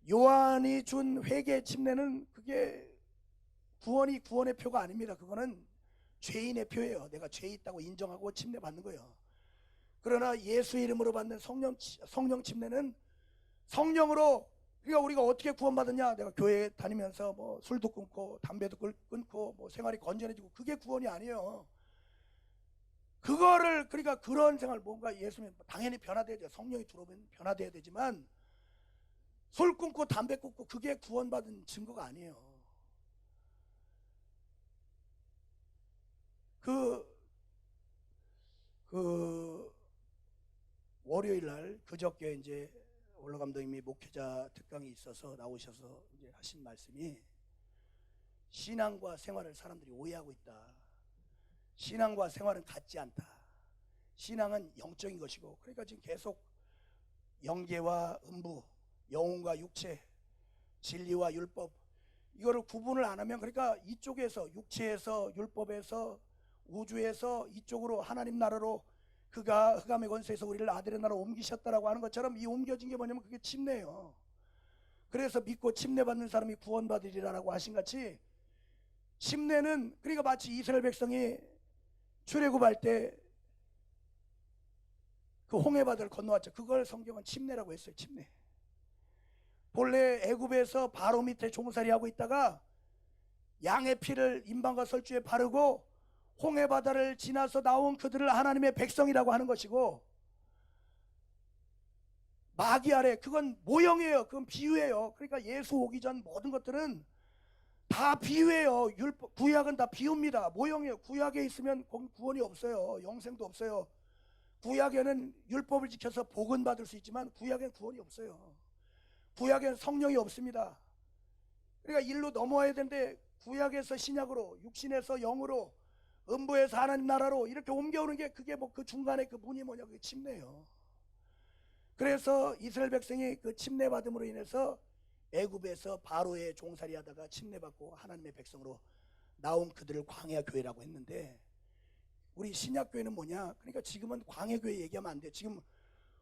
요한이 준 회개 침례는 그게 구원의 표가 아닙니다. 그거는 죄인의 표예요. 내가 죄 있다고 인정하고 침례 받는 거예요. 그러나 예수 이름으로 받는 성령 침례는 성령으로, 그러니까 우리가 어떻게 구원받았냐? 내가 교회 다니면서 뭐 술도 끊고 담배도 끊고 뭐 생활이 건전해지고, 그게 구원이 아니에요. 그러니까 그런 생활, 뭔가 예수님 당연히 변화돼야 돼요. 성령이 들어오면 변화돼야 되지만, 술 끊고 담배 끊고 그게 구원받은 증거가 아니에요. 월요일 날 그저께 이제 원로 감독님이 목회자 특강이 있어서 나오셔서 이제 하신 말씀이, 신앙과 생활을 사람들이 오해하고 있다. 신앙과 생활은 같지 않다. 신앙은 영적인 것이고, 그러니까 지금 계속 영계와 음부, 영혼과 육체, 진리와 율법, 이거를 구분을 안 하면, 그러니까 이쪽에서 육체에서 율법에서 우주에서 이쪽으로 하나님 나라로 그가 흑암의 권세에서 우리를 아들의 나라로 옮기셨다라고 하는 것처럼, 이 옮겨진 게 뭐냐면 그게 침례예요. 그래서 믿고 침례받는 사람이 구원받으리라고 하신 같이, 침례는 그러니까 마치 이스라엘 백성이 출애굽할 때 그 홍해바다를 건너왔죠. 그걸 성경은 침례라고 했어요. 침례. 본래 애굽에서 바로 밑에 종살이 하고 있다가 양의 피를 인방과 설주에 바르고 홍해바다를 지나서 나온 그들을 하나님의 백성이라고 하는 것이고, 마귀 아래, 그건 모형이에요. 그건 비유예요. 그러니까 예수 오기 전 모든 것들은 다 비유예요. 구약은 다 비유입니다. 모형이에요. 구약에 있으면 구원이 없어요. 영생도 없어요. 구약에는 율법을 지켜서 복은 받을 수 있지만 구약엔 구원이 없어요. 구약엔 성령이 없습니다. 그러니까 일로 넘어와야 되는데, 구약에서 신약으로, 육신에서 영으로, 음부에서 하나님 나라로 이렇게 옮겨오는 게, 그게 뭐 그 중간에 그 문이 뭐냐, 그게 침례예요. 그래서 이스라엘 백성이 그 침례 받음으로 인해서 애굽에서 바로의 종살이 하다가 침례 받고 하나님의 백성으로 나온 그들을 광야 교회라고 했는데, 우리 신약 교회는 뭐냐? 그러니까 지금은 광야 교회 얘기하면 안 돼. 지금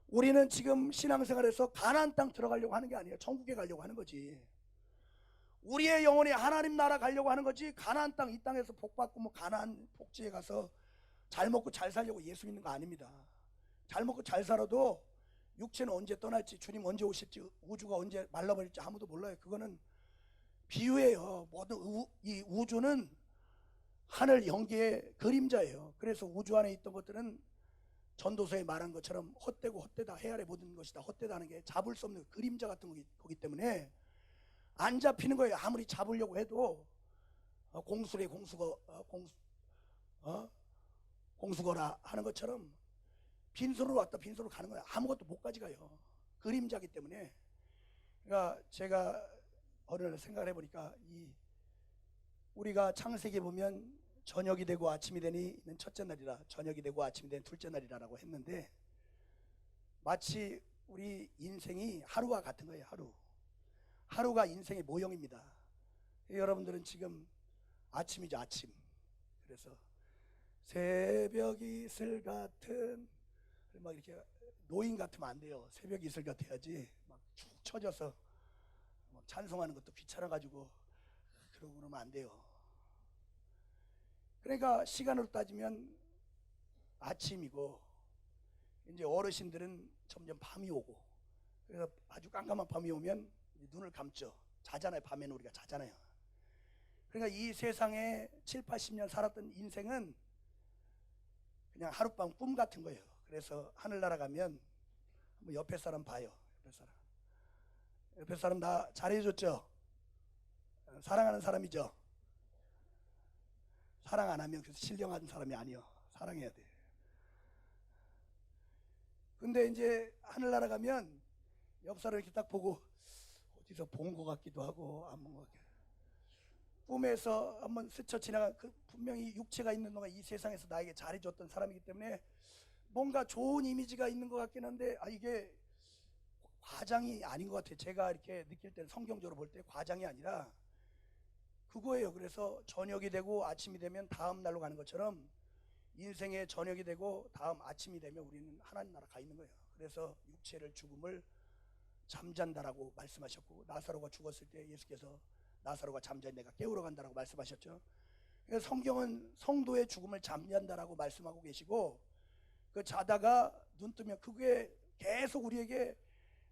우리는 지금 신앙생활에서 가나안 땅 들어가려고 하는 게 아니에요. 천국에 가려고 하는 거지. 우리의 영혼이 하나님 나라 가려고 하는 거지, 가나안 땅, 이 땅에서 복 받고 뭐 가나안 복지에 가서 잘 먹고 잘 살려고 예수 믿는 거 아닙니다. 잘 먹고 잘 살아도 육체는 언제 떠날지, 주님 언제 오실지, 우주가 언제 말라버릴지 아무도 몰라요. 그거는 비유예요. 모든 이 우주는 하늘 영계의 그림자예요. 그래서 우주 안에 있던 것들은 전도서에 말한 것처럼 헛되고 헛되다, 해 아래 모든 것이다, 헛되다는 게 잡을 수 없는 그림자 같은 거기 때문에 안 잡히는 거예요. 아무리 잡으려고 해도 공수래 공수거라 하는 것처럼 빈손으로 왔다 빈손으로 가는 거예요. 아무것도 못 가져가요. 그림자기 때문에. 그러니까 제가 어느 날 생각을 해보니까, 우리가 창세기에 보면 저녁이 되고 아침이 되니는 첫째 날이라, 저녁이 되고 아침이 되는 둘째 날이라고 했는데, 마치 우리 인생이 하루와 같은 거예요. 하루가 인생의 모형입니다. 여러분들은 지금 아침이죠, 아침. 그래서 새벽 이슬 같은, 막 이렇게 노인 같으면 안 돼요. 새벽 이슬 같아야지. 막 축 처져서 막 찬송하는 것도 귀찮아가지고 그러고 그러면 안 돼요. 그러니까 시간으로 따지면 아침이고, 이제 어르신들은 점점 밤이 오고, 그래서 아주 깜깜한 밤이 오면 눈을 감죠. 자잖아요. 밤에는 우리가 자잖아요. 그러니까 이 세상에 7, 80년 살았던 인생은 그냥 하룻밤 꿈 같은 거예요. 그래서 하늘나라 가면 한번 옆에 사람 봐요. 옆에 사람 나 잘해줬죠? 사랑하는 사람이죠? 사랑 안 하면 그래서 신령한 사람이 아니요. 사랑해야 돼. 근데 이제 하늘나라 가면 옆 사람 이렇게 딱 보고 어디서 본 것 같기도 하고 안 본 것 같기도 하고, 꿈에서 한번 스쳐 지나간, 그 분명히 육체가 있는 동안 이 세상에서 나에게 잘해줬던 사람이기 때문에 뭔가 좋은 이미지가 있는 것 같긴 한데, 이게 과장이 아닌 것 같아요. 제가 이렇게 느낄 때는, 성경적으로 볼 때 과장이 아니라 그거예요. 그래서 저녁이 되고 아침이 되면 다음 날로 가는 것처럼, 인생의 저녁이 되고 다음 아침이 되면 우리는 하나님 나라 가 있는 거예요. 그래서 육체를 죽음을 잠잔다라고 말씀하셨고, 나사로가 죽었을 때 예수께서 나사로가 잠자니 내가 깨우러 간다라고 말씀하셨죠. 그래서 성경은 성도의 죽음을 잠잔다라고 말씀하고 계시고, 그 자다가 눈 뜨면 그게 계속 우리에게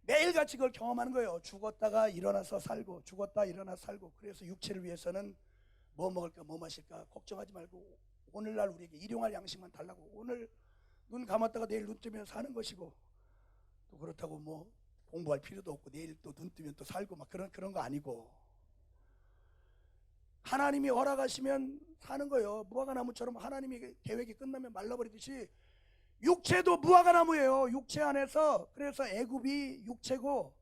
매일같이 그걸 경험하는 거예요. 죽었다가 일어나서 살고, 죽었다 일어나서 살고. 그래서 육체를 위해서는 뭐 먹을까 뭐 마실까 걱정하지 말고, 오늘날 우리에게 일용할 양식만 달라고, 오늘 눈 감았다가 내일 눈 뜨면 사는 것이고, 또 그렇다고 뭐 공부할 필요도 없고 내일 또 눈 뜨면 또 살고 막 그런 거 아니고, 하나님이 허락하시면 사는 거예요. 무화과나무처럼 하나님이 계획이 끝나면 말라버리듯이 육체도 무화과나무예요. 육체 안에서. 그래서 애굽이 육체고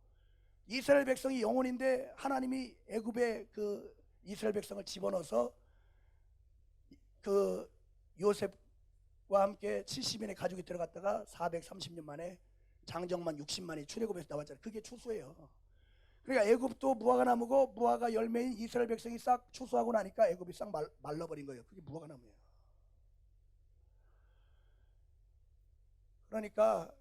이스라엘 백성이 영혼인데, 하나님이 애굽에 그 이스라엘 백성을 집어넣어서 그 요셉 함께 70인의 가족이 들어갔다가 430년 만에 장정만 60만이 출애굽에서 나왔잖아요. 그게 추수예요. 그러니까 애굽도 무화과 나무고 무화과 열매인 이스라엘 백성이 싹 추수하고 나니까 애굽이 싹 말라버린 거예요. 그게 무화과 나무예요. 그러니까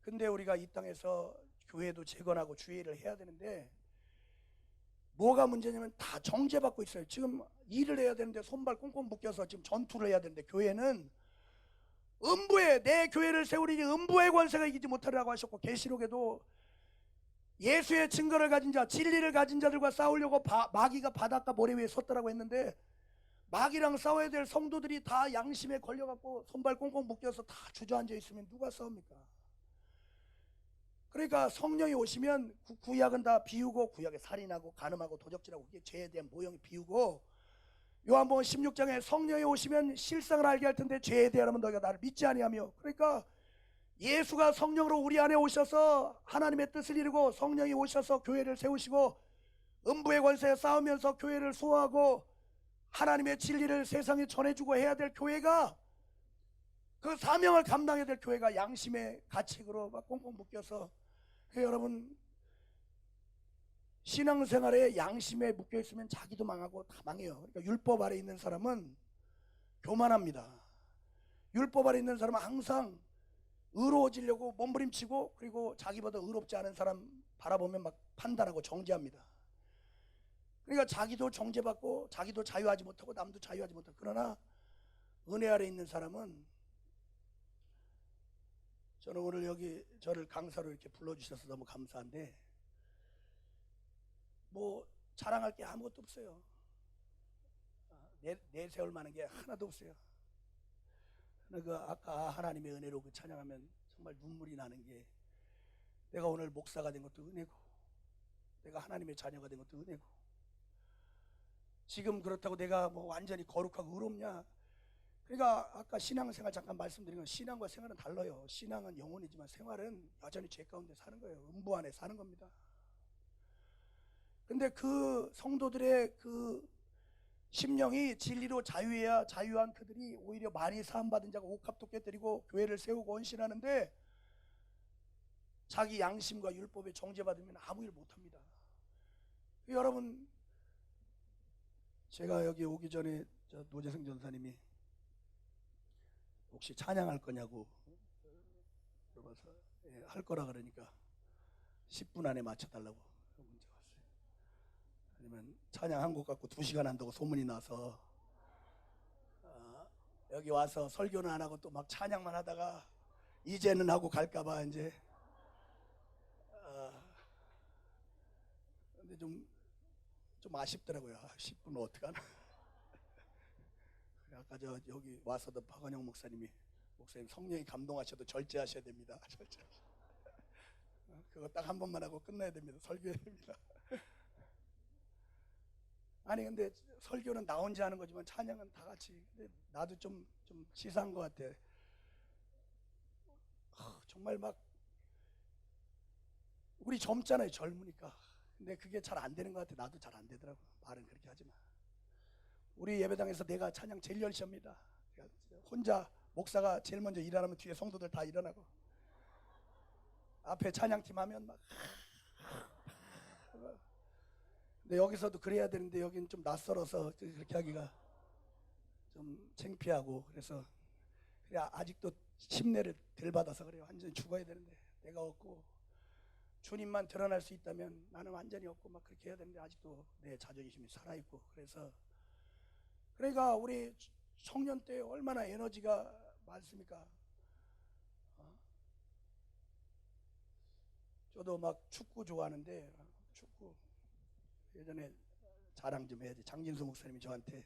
근데 우리가 이 땅에서 교회도 재건하고 주의를 해야 되는데 뭐가 문제냐면 다 정죄받고 있어요. 지금 일을 해야 되는데 손발 꽁꽁 묶여서 지금 전투를 해야 되는데 교회는 음부에 내 교회를 세우리니 음부의 권세가 이기지 못하리라고 하셨고 계시록에도 예수의 증거를 가진 자 진리를 가진 자들과 싸우려고 마귀가 바닷가 모래 위에 섰다라고 했는데 마귀랑 싸워야 될 성도들이 다 양심에 걸려갖고 손발 꽁꽁 묶여서 다 주저앉아 있으면 누가 싸웁니까? 그러니까 성령이 오시면 구약은 다 비우고 구약에 살인하고 간음하고 도적질하고 그게 죄에 대한 모형이 비우고 요한복음 16장에 성령이 오시면 실상을 알게 할 텐데 죄에 대하면 너희가 나를 믿지 아니하며 그러니까 예수가 성령으로 우리 안에 오셔서 하나님의 뜻을 이루고 성령이 오셔서 교회를 세우시고 음부의 권세에 싸우면서 교회를 소화하고 하나님의 진리를 세상에 전해주고 해야 될 교회가 그 사명을 감당해야 될 교회가 양심의 가책으로 막 꽁꽁 묶여서 여러분 신앙생활에 양심에 묶여있으면 자기도 망하고 다 망해요. 그러니까 율법 아래 있는 사람은 교만합니다. 율법 아래 있는 사람은 항상 의로워지려고 몸부림치고 그리고 자기보다 의롭지 않은 사람 바라보면 막 판단하고 정죄합니다. 그러니까 자기도 정죄받고 자기도 자유하지 못하고 남도 자유하지 못하고 그러나 은혜 아래 있는 사람은 저는 오늘 여기 저를 강사로 이렇게 불러주셔서 너무 감사한데 뭐 자랑할 게 아무것도 없어요. 내세울 만한 게 하나도 없어요. 그 아까 하나님의 은혜로 그 찬양하면 정말 눈물이 나는 게 내가 오늘 목사가 된 것도 은혜고 내가 하나님의 자녀가 된 것도 은혜고 지금 그렇다고 내가 뭐 완전히 거룩하고 의롭냐? 그러니까 아까 신앙생활 잠깐 말씀드린 건 신앙과 생활은 달라요. 신앙은 영혼이지만 생활은 여전히 죄 가운데 사는 거예요. 음부 안에 사는 겁니다. 근데 그 성도들의 그 심령이 진리로 자유해야 자유한 그들이 오히려 많이 사함받은 자가 옥합도 깨뜨리고 교회를 세우고 헌신하는데 자기 양심과 율법에 정죄받으면 아무 일 못합니다. 여러분 제가 여기 오기 전에 노재승 전사님이 혹시 찬양할 거냐고 물어봐서 할 거라 그러니까 10분 안에 맞춰달라고 문자 왔어요. 아니면 찬양 한 곡 갖고 2시간 한다고 소문이 나서 여기 와서 설교는 안 하고 또 막 찬양만 하다가 이제는 하고 갈까봐 이제 근데 좀 아쉽더라고요. 10분 어떡하나. 아까 여기 와서도 박원영 목사님 성령이 감동하셔도 절제하셔야 됩니다. 그거 딱 한 번만 하고 끝나야 됩니다. 설교해야 됩니다. 아니 근데 설교는 나 혼자 하는 거지만 찬양은 다 같이. 근데 나도 좀 치사한 것 같아. 정말 막 우리 젊잖아요. 젊으니까. 근데 그게 잘 안 되는 것 같아. 나도 잘 안 되더라고. 말은 그렇게 하지만 우리 예배당에서 내가 찬양 제일 열심히 합니다. 혼자 목사가 제일 먼저 일하면 뒤에 성도들 다 일어나고 앞에 찬양팀 하면 막 근데 여기서도 그래야 되는데 여기는 좀 낯설어서 그렇게 하기가 좀 창피하고 그래서 아직도 심내를 덜 받아서 그래요. 완전히 죽어야 되는데 내가 없고 주님만 드러날 수 있다면 나는 완전히 없고 막 그렇게 해야 되는데 아직도 내 자존심이 살아있고 그래서 그러니까 우리 청년 때 얼마나 에너지가 많습니까? 저도 막 축구 좋아하는데 축구 예전에 자랑 좀 해야지. 장진수 목사님이 저한테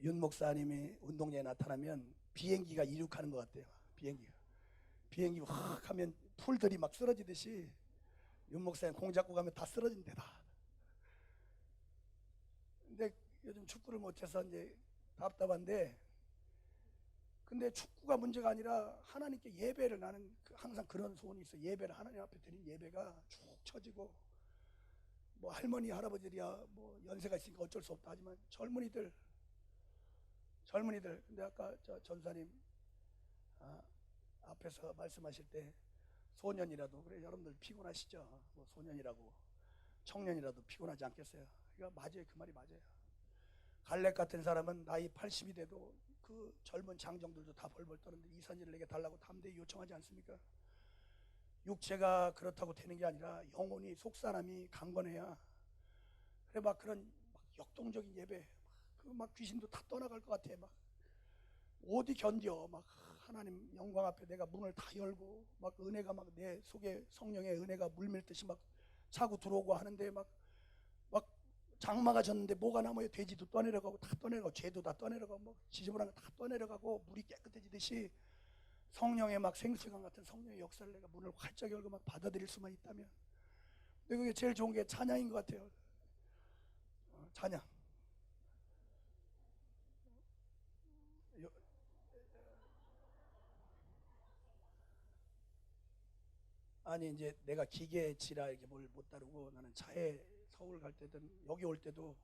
윤 목사님이 운동장에 나타나면 비행기가 이륙하는 것 같대요. 비행기 확 하면 풀들이 막 쓰러지듯이 윤 목사님 공 잡고 가면 다 쓰러진대다. 근데 요즘 축구를 못해서 이제 답답한데 근데 축구가 문제가 아니라 하나님께 예배를 나는 항상 그런 소원이 있어. 예배를 하나님 앞에 드린 예배가 축 처지고 뭐 할머니 할아버지들이야 뭐 연세가 있으니까 어쩔 수 없다 하지만 젊은이들 근데 아까 저 전사님 앞에서 말씀하실 때 소년이라도, 그래 여러분들 피곤하시죠? 뭐 소년이라고 청년이라도 피곤하지 않겠어요? 그러니까 맞아요. 그 말이 맞아요. 갈렙 같은 사람은 나이 80이 돼도 그 젊은 장정들도 다 벌벌 떠는데 이산지를 내게 달라고 담대히 요청하지 않습니까? 육체가 그렇다고 되는 게 아니라 영혼이 속사람이 강건해야. 그래 막 그런 막 역동적인 예배, 그 막 귀신도 다 떠나갈 것 같아. 막 어디 견뎌. 막 하나님 영광 앞에 내가 문을 다 열고 막 은혜가 막 내 속에 성령의 은혜가 물밀듯이 막 차고 들어오고 하는데 막 장마가 졌는데 뭐가 남아요? 돼지도 떠내려가고 다 떠내려가고 죄도 다 떠내려가고 뭐 지저분한 거 다 떠내려가고 물이 깨끗해지듯이 성령의 막 생수강 같은 성령의 역사를 내가 문을 활짝 열고 막 받아들일 수만 있다면, 근데 그게 제일 좋은 게 찬양인 것 같아요. 찬양. 아니 이제 내가 기계치라 이렇게 뭘 못 다루고, 나는 차에 서울 갈 때든 여기 올 때도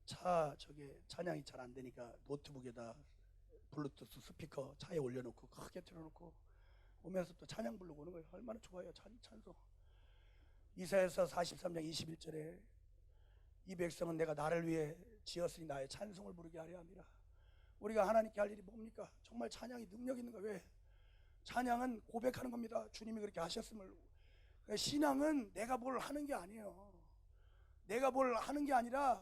차 저게 찬양이 잘 안 되니까 노트북에다 블루투스 스피커 차에 올려놓고 크게 틀어놓고 오면서 또 찬양 부르고 오는 거예요. 얼마나 좋아요. 찬송. 이사야서 43장 21절에 이 백성은 내가 나를 위해 지었으니 나의 찬송을 부르게 하려 함이라. 우리가 하나님께 할 일이 뭡니까? 정말 찬양이 능력 있는 거예요. 왜? 찬양은 고백하는 겁니다. 주님이 그렇게 하셨음을. 신앙은 내가 뭘 하는 게 아니에요. 내가 뭘 하는 게 아니라,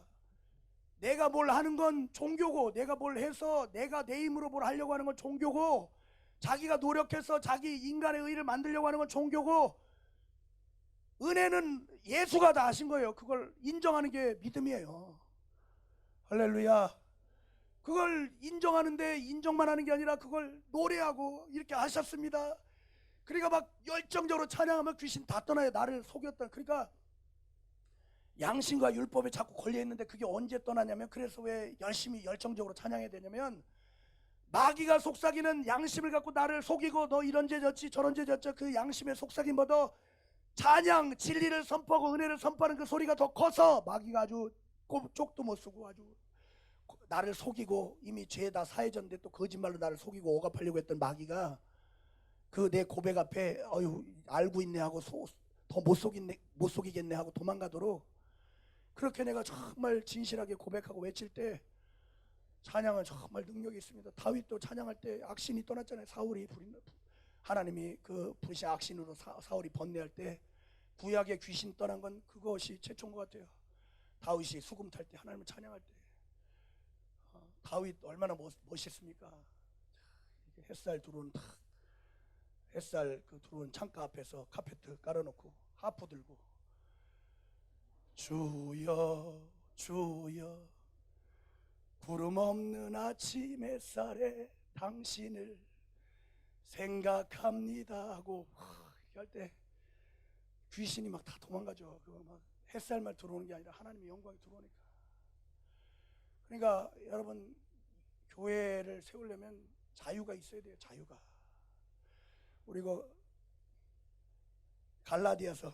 내가 뭘 하는 건 종교고, 내가 뭘 해서 내가 내 힘으로 뭘 하려고 하는 건 종교고, 자기가 노력해서 자기 인간의 의를 만들려고 하는 건 종교고, 은혜는 예수가 다 하신 거예요. 그걸 인정하는 게 믿음이에요. 할렐루야. 그걸 인정하는데 인정만 하는 게 아니라 그걸 노래하고 이렇게 하셨습니다. 그러니까 막 열정적으로 찬양하면 귀신 다 떠나요. 나를 속였다. 그러니까 양심과 율법에 자꾸 걸려있는데 그게 언제 떠나냐면, 그래서 왜 열심히 열정적으로 찬양해야 되냐면, 마귀가 속삭이는 양심을 갖고 나를 속이고 너 이런 죄 졌지 저런 죄 졌지, 그 양심의 속삭임보다 찬양 진리를 선포하고 은혜를 선포하는 그 소리가 더 커서 마귀가 아주 쪽도 못 쓰고 아주 나를 속이고, 이미 죄 다 사해졌는데 또 거짓말로 나를 속이고 억압하려고 했던 마귀가 그 내 고백 앞에 알고 있네 하고 더 못 속이겠네 하고 도망가도록, 그렇게 내가 정말 진실하게 고백하고 외칠 때 찬양은 정말 능력이 있습니다. 다윗도 찬양할 때 악신이 떠났잖아요. 사울이 하나님이 그 부신 악신으로 사울이 번뇌할 때 구약의 귀신 떠난 건 그것이 최초인 것 같아요. 다윗이 수금 탈 때 하나님을 찬양할 때 다윗 얼마나 멋있습니까? 햇살 들어온 창가 앞에서 카페트 깔아놓고 하프 들고 주여 주여 구름 없는 아침 햇살에 당신을 생각합니다 하고 할 때 귀신이 막 다 도망가죠. 그거 막 햇살만 들어오는 게 아니라 하나님의 영광이 들어오니까. 그러니까 여러분, 교회를 세우려면 자유가 있어야 돼요. 자유가. 그리고 갈라디아서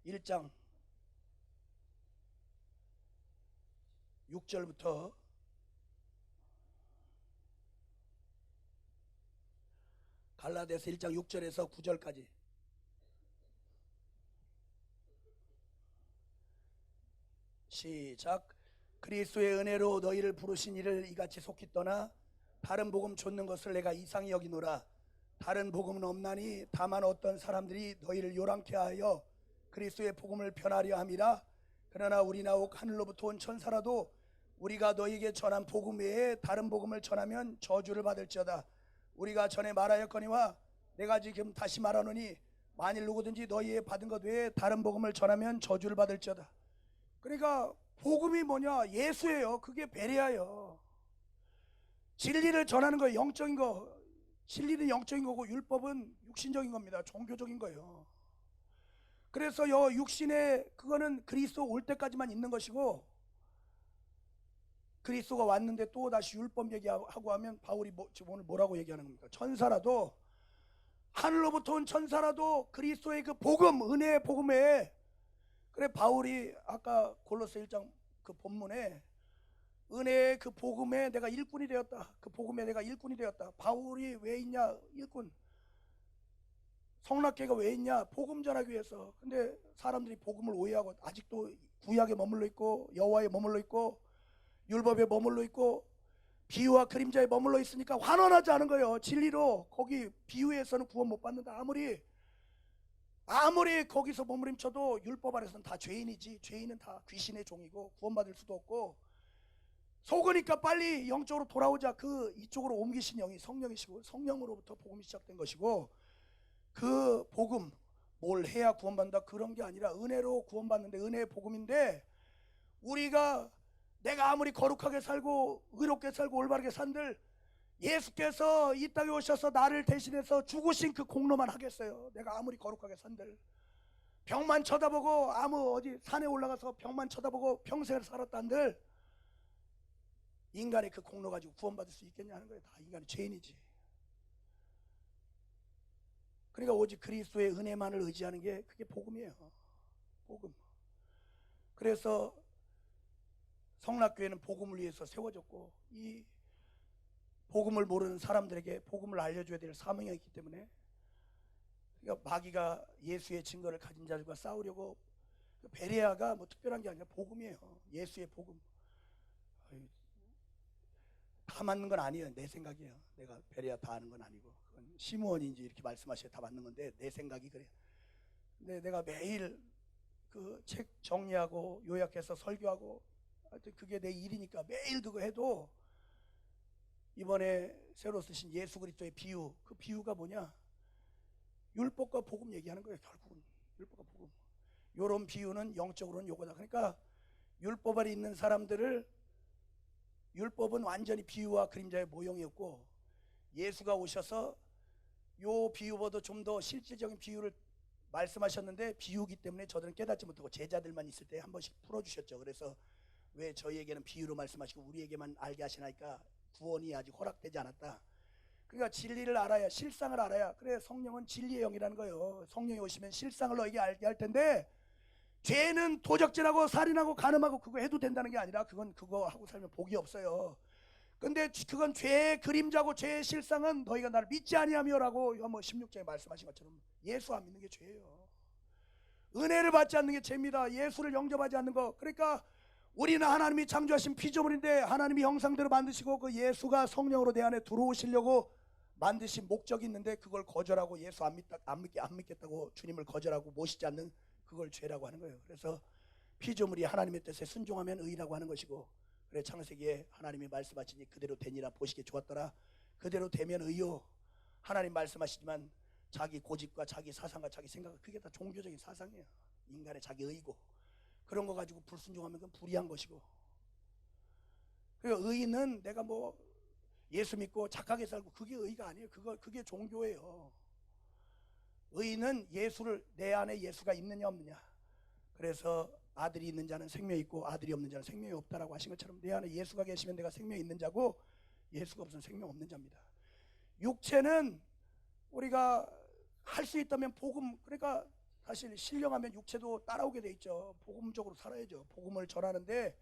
1장 6절부터 갈라디아서 1장 6절에서 9절까지 시작. 그리스도의 은혜로 너희를 부르신 이를 이같이 속히 떠나 다른 복음 좇는 것을 내가 이상히 여기노라. 다른 복음은 없나니 다만 어떤 사람들이 너희를 요란케 하여 그리스도의 복음을 변하려 함이라. 그러나 우리나 옥 하늘로부터 온 천사라도 우리가 너희에게 전한 복음 외에 다른 복음을 전하면 저주를 받을지어다. 우리가 전에 말하였거니와 내가 지금 다시 말하노니 만일 누구든지 너희의 받은 것 외에 다른 복음을 전하면 저주를 받을지어다. 그러니까 복음이 뭐냐? 예수예요. 그게 베레아예요. 진리를 전하는 거, 영적인 거. 진리는 영적인 거고 율법은 육신적인 겁니다. 종교적인 거예요. 그래서 육신의 그거는 그리스도 올 때까지만 있는 것이고, 그리스도가 왔는데 또 다시 율법 얘기하고 하면 바울이 지금 오늘 뭐라고 얘기하는 겁니까? 천사라도, 하늘로부터 온 천사라도 그리스도의 그 복음, 은혜의 복음에, 그래 바울이 아까 골로새 1장 그 본문에 은혜의 그 복음에 내가 일꾼이 되었다. 그 복음에 내가 일꾼이 되었다. 바울이 왜 있냐? 일꾼. 성락교회가 왜 있냐? 복음 전하기 위해서. 근데 사람들이 복음을 오해하고 아직도 구약에 머물러 있고 여호와에 머물러 있고 율법에 머물러 있고 비유와 그림자에 머물러 있으니까 환원하지 않은 거예요. 진리로 거기 비유에서는 구원 못 받는다. 아무리 거기서 머무림쳐도 율법 아래서는 다 죄인이지. 죄인은 다 귀신의 종이고 구원받을 수도 없고, 속으니까 빨리 영적으로 돌아오자. 그 이쪽으로 옮기신 영이 성령이시고 성령으로부터 복음이 시작된 것이고, 그 복음 뭘 해야 구원받는다 그런 게 아니라 은혜로 구원받는데, 은혜의 복음인데, 우리가 내가 아무리 거룩하게 살고 의롭게 살고 올바르게 산들 예수께서 이 땅에 오셔서 나를 대신해서 죽으신 그 공로만 하겠어요? 내가 아무리 거룩하게 산들, 벽만 쳐다보고 어디 산에 올라가서 벽만 쳐다보고 평생을 살았단들 인간의 그 공로 가지고 구원받을 수 있겠냐 하는 거예요. 다 인간이 죄인이지. 그러니까 오직 그리스도의 은혜만을 의지하는 게 그게 복음이에요. 복음. 그래서 성락교회는 복음을 위해서 세워졌고, 이 복음을 모르는 사람들에게 복음을 알려줘야 될 사명이 있기 때문에, 그러니까 마귀가 예수의 증거를 가진 자들과 싸우려고, 베레아가 뭐 특별한 게 아니라 복음이에요. 예수의 복음. 다 맞는 건 아니에요. 내 생각이에요. 내가 베레아 다 아는 건 아니고, 그건 시므온인지 이렇게 말씀하셔야 다 맞는 건데 내 생각이 그래요. 근데 내가 매일 그 책 정리하고 요약해서 설교하고, 하여튼 그게 내 일이니까 매일 그거 해도, 이번에 새로 쓰신 예수 그리스도의 비유, 그 비유가 뭐냐? 율법과 복음 얘기하는 거예요. 결국은 율법과 복음. 요런 비유는 영적으로는 요거다. 그러니까 율법 아래 있는 사람들을, 율법은 완전히 비유와 그림자의 모형이었고, 예수가 오셔서 요 비유보다 좀 더 실질적인 비유를 말씀하셨는데, 비유기 때문에 저들은 깨닫지 못하고 제자들만 있을 때 한 번씩 풀어주셨죠. 그래서 왜 저희에게는 비유로 말씀하시고 우리에게만 알게 하시나이까? 구원이 아직 허락되지 않았다. 그러니까 진리를 알아야, 실상을 알아야. 그래, 성령은 진리의 영이라는 거예요. 성령이 오시면 실상을 너에게 알게 할 텐데, 죄는 도적질하고 살인하고 간음하고 그거 해도 된다는 게 아니라, 그건 그거 하고 살면 복이 없어요. 근데 그건 죄의 그림자고 죄의 실상은 너희가 나를 믿지 아니하며라고 뭐 16장에 말씀하신 것처럼 예수 안 믿는 게 죄예요. 은혜를 받지 않는 게 죄입니다. 예수를 영접하지 않는 거. 그러니까 우리는 하나님이 창조하신 피조물인데, 하나님이 형상대로 만드시고 그 예수가 성령으로 내 안에 들어오시려고 만드신 목적이 있는데, 그걸 거절하고 예수 안 믿겠다고 주님을 거절하고 모시지 않는, 그걸 죄라고 하는 거예요. 그래서 피조물이 하나님의 뜻에 순종하면 의라고 하는 것이고, 그래 창세기에 하나님이 말씀하시니 그대로 되니라, 보시기에 좋았더라. 그대로 되면 의요. 하나님 말씀하시지만 자기 고집과 자기 사상과 자기 생각, 그게 다 종교적인 사상이에요. 인간의 자기 의고, 그런 거 가지고 불순종하면 그건 불의한 것이고. 그리고 의는 내가 뭐 예수 믿고 착하게 살고, 그게 의가 아니에요. 그게 종교예요. 의는 예수를, 내 안에 예수가 있느냐 없느냐. 그래서 아들이 있는 자는 생명이 있고 아들이 없는 자는 생명이 없다라고 하신 것처럼, 내 안에 예수가 계시면 내가 생명이 있는 자고, 예수가 없으면 생명 없는 자입니다. 육체는 우리가 할 수 있다면 복음, 그러니까 사실 신령하면 육체도 따라오게 돼 있죠. 복음적으로 살아야죠. 복음을 전하는데,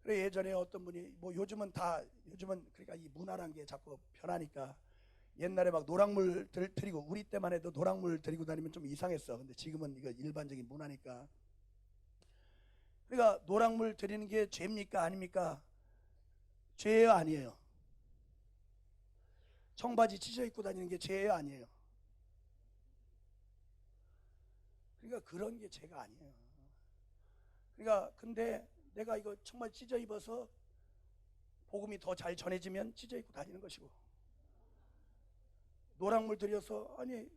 그래 예전에 어떤 분이 뭐 요즘은 그러니까 이 문화란 게 자꾸 변하니까, 옛날에 막 노랑물 드리고, 우리 때만 해도 노랑물 드리고 다니면 좀 이상했어. 근데 지금은 이거 일반적인 문화니까. 그러니까 노랑물 드리는 게 죄입니까 아닙니까? 죄예요 아니에요? 청바지 찢어 입고 다니는 게 죄예요 아니에요? 그러니까 그런 게 죄가 아니에요. 그러니까 근데 내가 이거 정말 찢어 입어서 복음이 더 잘 전해지면 찢어 입고 다니는 것이고, 노랑물 들여서, 아니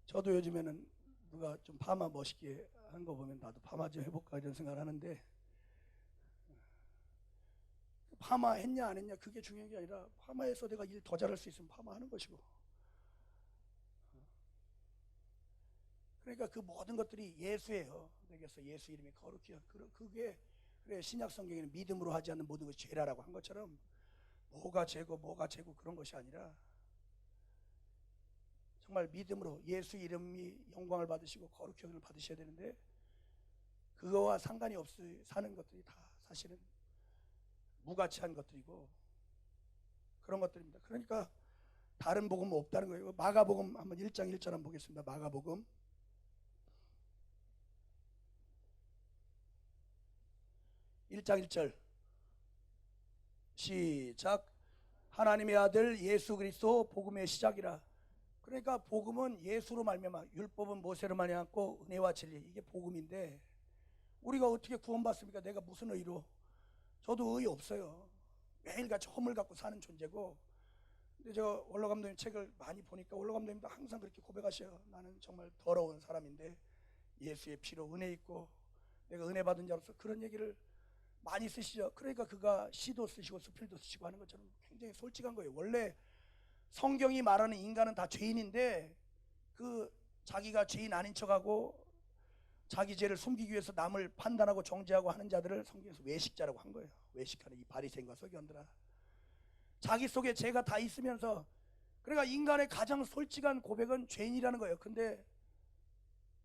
저도 요즘에는 누가 좀 파마 멋있게 한 거 보면 나도 파마 좀 해볼까 이런 생각을 하는데, 파마 했냐 안 했냐 그게 중요한 게 아니라, 파마해서 내가 일 더 잘할 수 있으면 파마하는 것이고. 그러니까 그 모든 것들이 예수예요. 그래서 예수 이름이 거룩해요. 그게, 그래 신약 성경에는 믿음으로 하지 않는 모든 것이 죄라라고 한 것처럼, 뭐가 죄고 그런 것이 아니라, 정말 믿음으로 예수 이름이 영광을 받으시고 거룩형을 받으셔야 되는데, 그거와 상관이 없이 사는 것들이 다 사실은 무가치한 것들이고 그런 것들입니다. 그러니까 다른 복음은 없다는 거예요. 마가복음 한번 1장 1절 한번 보겠습니다. 마가복음 1장 1절 시작. 하나님의 아들 예수 그리스도 복음의 시작이라. 그러니까 복음은 예수로 말미암아, 율법은 모세로 말미암고 은혜와 진리, 이게 복음인데 우리가 어떻게 구원받습니까? 내가 무슨 의로? 저도 의 없어요. 매일같이 허물 갖고 사는 존재고. 근데 제가 원로 감독님 책을 많이 보니까 원로 감독님도 항상 그렇게 고백하셔요. 나는 정말 더러운 사람인데 예수의 피로 은혜 있고 내가 은혜 받은 자로서, 그런 얘기를 많이 쓰시죠. 그러니까 그가 시도 쓰시고 수필도 쓰시고 하는 것처럼 굉장히 솔직한 거예요. 원래 성경이 말하는 인간은 다 죄인인데 그 자기가 죄인 아닌 척하고 자기 죄를 숨기기 위해서 남을 판단하고 정죄하고 하는 자들을 성경에서 외식자라고 한 거예요. 외식하는 이 바리새인과 서기관들아. 자기 속에 죄가 다 있으면서, 그러니까 인간의 가장 솔직한 고백은 죄인이라는 거예요. 근데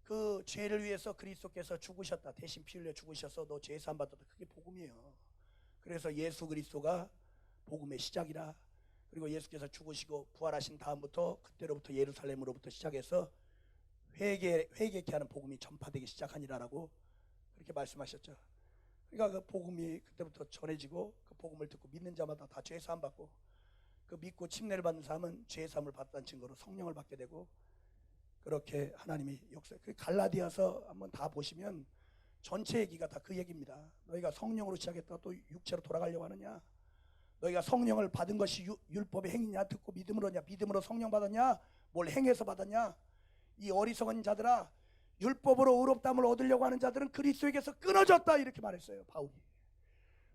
그 죄를 위해서 그리스도께서 죽으셨다, 대신 피 흘려 죽으셔서 너 죄 사함 받았다, 그게 복음이에요. 그래서 예수 그리스도가 복음의 시작이라. 그리고 예수께서 죽으시고 부활하신 다음부터 그때로부터 예루살렘으로부터 시작해서 회개케 하는 복음이 전파되기 시작하니라라고 그렇게 말씀하셨죠. 그러니까 그 복음이 그때부터 전해지고 그 복음을 듣고 믿는 자마다 다 죄 사함 받고, 그 믿고 침례를 받는 사람은 죄 사함을 받다는 증거로 성령을 받게 되고, 그렇게 하나님이 역사해. 그 갈라디아서 한번 다 보시면 전체 얘기가 다 그 얘기입니다. 너희가 성령으로 시작했다가 또 육체로 돌아가려고 하느냐? 너희가 성령을 받은 것이 율법의 행위냐? 듣고 믿음으로냐? 믿음으로 성령 받았냐? 뭘 행해서 받았냐? 이 어리석은 자들아, 율법으로 의롭다함을 얻으려고 하는 자들은 그리스도에게서 끊어졌다, 이렇게 말했어요, 바울이.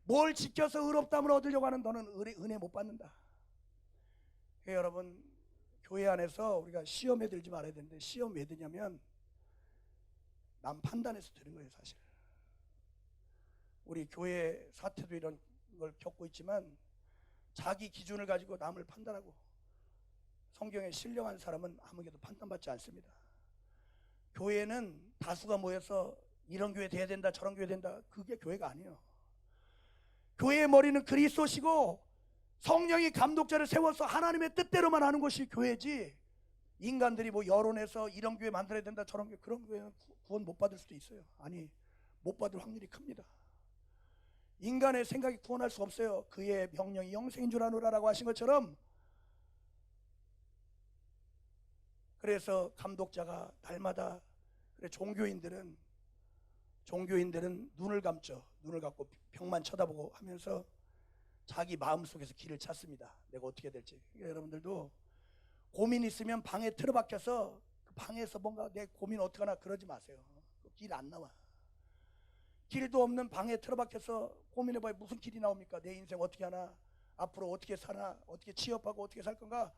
뭘 지켜서 의롭다함을 얻으려고 하는 너는 은혜 못 받는다. 여러분, 교회 안에서 우리가 시험에 들지 말아야 되는데, 시험 왜 드냐면 남 판단해서 드는 거예요. 사실 우리 교회 사태도 이런 걸 겪고 있지만 자기 기준을 가지고 남을 판단하고, 성경에 신령한 사람은 아무에게도 판단받지 않습니다. 교회는 다수가 모여서 이런 교회 돼야 된다, 저런 교회 된다, 그게 교회가 아니에요. 교회의 머리는 그리스도시고 성령이 감독자를 세워서 하나님의 뜻대로만 하는 것이 교회지, 인간들이 뭐 여론해서 이런 교회 만들어야 된다, 저런 교회, 그런 교회는 구원 못 받을 수도 있어요. 아니, 못 받을 확률이 큽니다. 인간의 생각이 구원할 수 없어요. 그의 명령이 영생인 줄 아노라라고 하신 것처럼. 그래서 감독자가 날마다, 그래 종교인들은 눈을 감죠. 눈을 감고 벽만 쳐다보고 하면서 자기 마음속에서 길을 찾습니다. 내가 어떻게 될지. 그러니까 여러분들도 고민 있으면 방에 틀어박혀서 그 방에서 뭔가 내 고민 어떡하나 그러지 마세요. 길 안 나와. 길도 없는 방에 틀어박혀서 고민해봐야 무슨 길이 나옵니까? 내 인생 어떻게 하나, 앞으로 어떻게 사나, 어떻게 취업하고 어떻게 살 건가,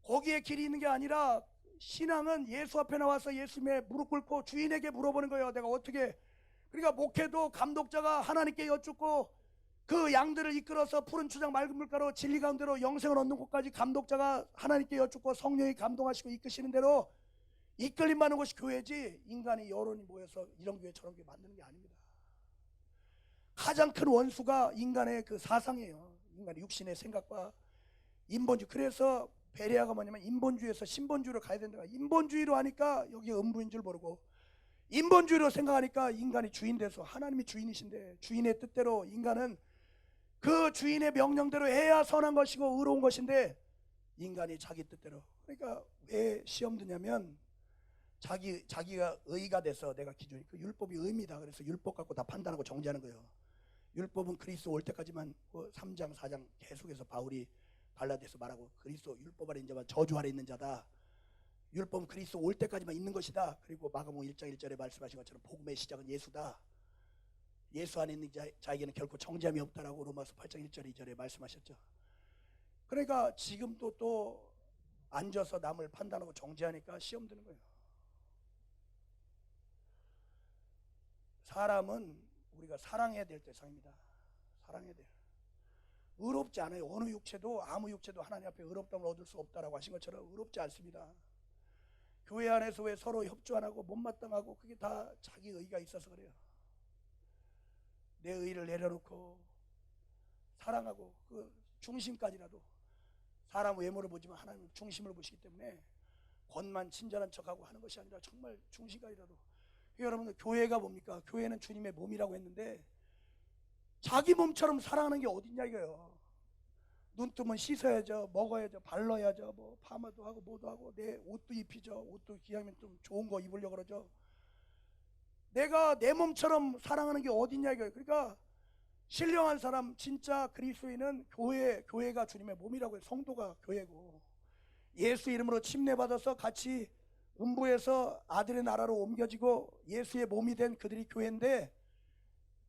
거기에 길이 있는 게 아니라, 신앙은 예수 앞에 나와서 예수님의 무릎 꿇고 주인에게 물어보는 거예요. 내가 어떻게. 그러니까 목회도 감독자가 하나님께 여쭙고 그 양들을 이끌어서 푸른 추장 맑은 물가로 진리 가운데로 영생을 얻는 곳까지 감독자가 하나님께 여쭙고 성령이 감동하시고 이끄시는 대로 이끌림 받는 것이 교회지, 인간이 여론이 모여서 이런 교회 저런 교회 만드는 게 아닙니다. 가장 큰 원수가 인간의 그 사상이에요. 인간의 육신의 생각과 인본주의. 그래서 베레아가 뭐냐면 인본주의에서 신본주의로 가야 된다. 인본주의로 하니까 여기 음부인 줄 모르고, 인본주의로 생각하니까 인간이 주인 돼서, 하나님이 주인이신데 주인의 뜻대로, 인간은 그 주인의 명령대로 해야 선한 것이고 의로운 것인데 인간이 자기 뜻대로. 그러니까 왜 시험 드냐면 자기가 의가 돼서, 내가 기준이, 그 율법이 의입니다. 그래서 율법 갖고 다 판단하고 정죄하는 거예요. 율법은 그리스도 올 때까지만, 3장 4장 계속해서 바울이 갈라디아서 말하고, 그리스도 율법 아래 있는 자와 저주 아래 있는 자다. 율법은 그리스도 올 때까지만 있는 것이다. 그리고 마가복음 1장 1절에 말씀하신 것처럼 복음의 시작은 예수다. 예수 안에 있는 자에게는 결코 정죄함이 없다라고 로마서 8장 1절 2절에 말씀하셨죠. 그러니까 지금도 또 앉아서 남을 판단하고 정죄하니까 시험 드는 거예요. 사람은 우리가 사랑해야 될 대상입니다. 사랑해야 돼요. 의롭지 않아요. 어느 육체도, 아무 육체도 하나님 앞에 의롭다함을 얻을 수 없다라고 하신 것처럼 의롭지 않습니다. 교회 안에서 왜 서로 협조 안 하고 못마땅하고, 그게 다 자기 의가 있어서 그래요. 내 의를 내려놓고 사랑하고 그 중심까지라도 사람 외모를 보지만 하나님 중심을 보시기 때문에 겉만 친절한 척하고 하는 것이 아니라 정말 중심까지라도. 여러분들 교회가 뭡니까? 교회는 주님의 몸이라고 했는데 자기 몸처럼 사랑하는 게 어딨냐 이거예요. 눈 뜨면 씻어야죠, 먹어야죠, 발라야죠, 뭐 파마도 하고 뭐도 하고 내 옷도 입히죠. 옷도 기왕이면 좀 좋은 거 입으려고 그러죠. 내가 내 몸처럼 사랑하는 게 어딨냐 이거예요. 그러니까 신령한 사람, 진짜 그리스도인은 교회가 주님의 몸이라고 해요. 성도가 교회고, 예수 이름으로 침례받아서 같이 음부에서 아들의 나라로 옮겨지고 예수의 몸이 된 그들이 교회인데,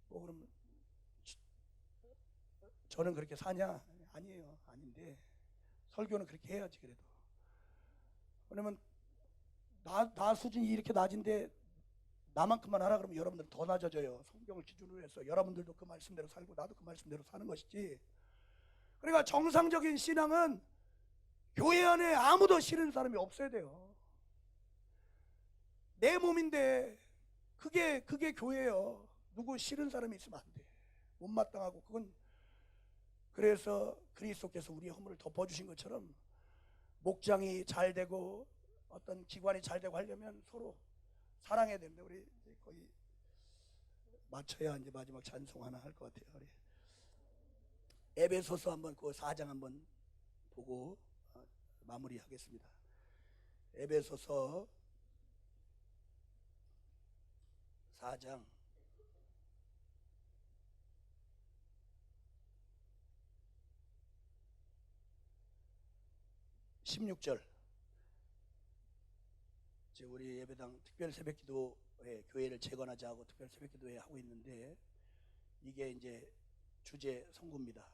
뭐 그럼 저는 그렇게 사냐? 아니에요. 아닌데 설교는 그렇게 해야지. 그래도 왜냐면 나 수준이 이렇게 낮은데 나만큼만 하라 그러면 여러분들은 더 낮아져요. 성경을 기준으로 해서 여러분들도 그 말씀대로 살고 나도 그 말씀대로 사는 것이지. 그러니까 정상적인 신앙은 교회 안에 아무도 싫은 사람이 없어야 돼요. 내 몸인데 그게 교회예요. 누구 싫은 사람이 있으면 안 돼. 못마땅하고. 그건 그래서 그리스도께서 우리의 허물을 덮어주신 것처럼 목장이 잘 되고 어떤 기관이 잘 되고 하려면 서로 사랑해야 됩니다. 우리 이제 거의 맞춰야 이제 마지막 찬송 하나 할 것 같아요. 우리 에베소서 한번 그 4장 한번 보고 마무리하겠습니다. 에베소서 4장 16절. 우리 예배당 특별 새벽기도회 교회를 재건하자 하고 특별 새벽기도회 하고 있는데, 이게 이제 주제 선구입니다.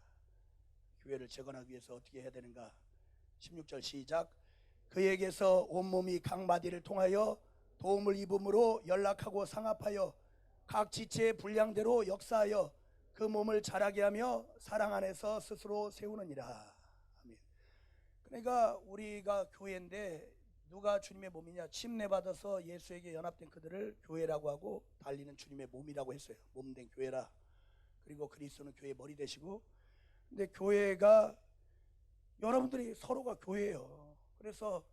교회를 재건하기 위해서 어떻게 해야 되는가. 16절 시작. 그에게서 온몸이 각 마디를 통하여 도움을 입음으로 연락하고 상합하여 각 지체의 분량대로 역사하여 그 몸을 자라게 하며 사랑 안에서 스스로 세우느니라. 아멘. 그러니까 우리가 교회인데 누가 주님의 몸이냐? 침례받아서 예수에게 연합된 그들을 교회라고 하고 달리는 주님의 몸이라고 했어요. 몸된 교회라. 그리고 그리스도는 교회의 머리 되시고, 근데 교회가 여러분들이 서로가 교회예요. 그래서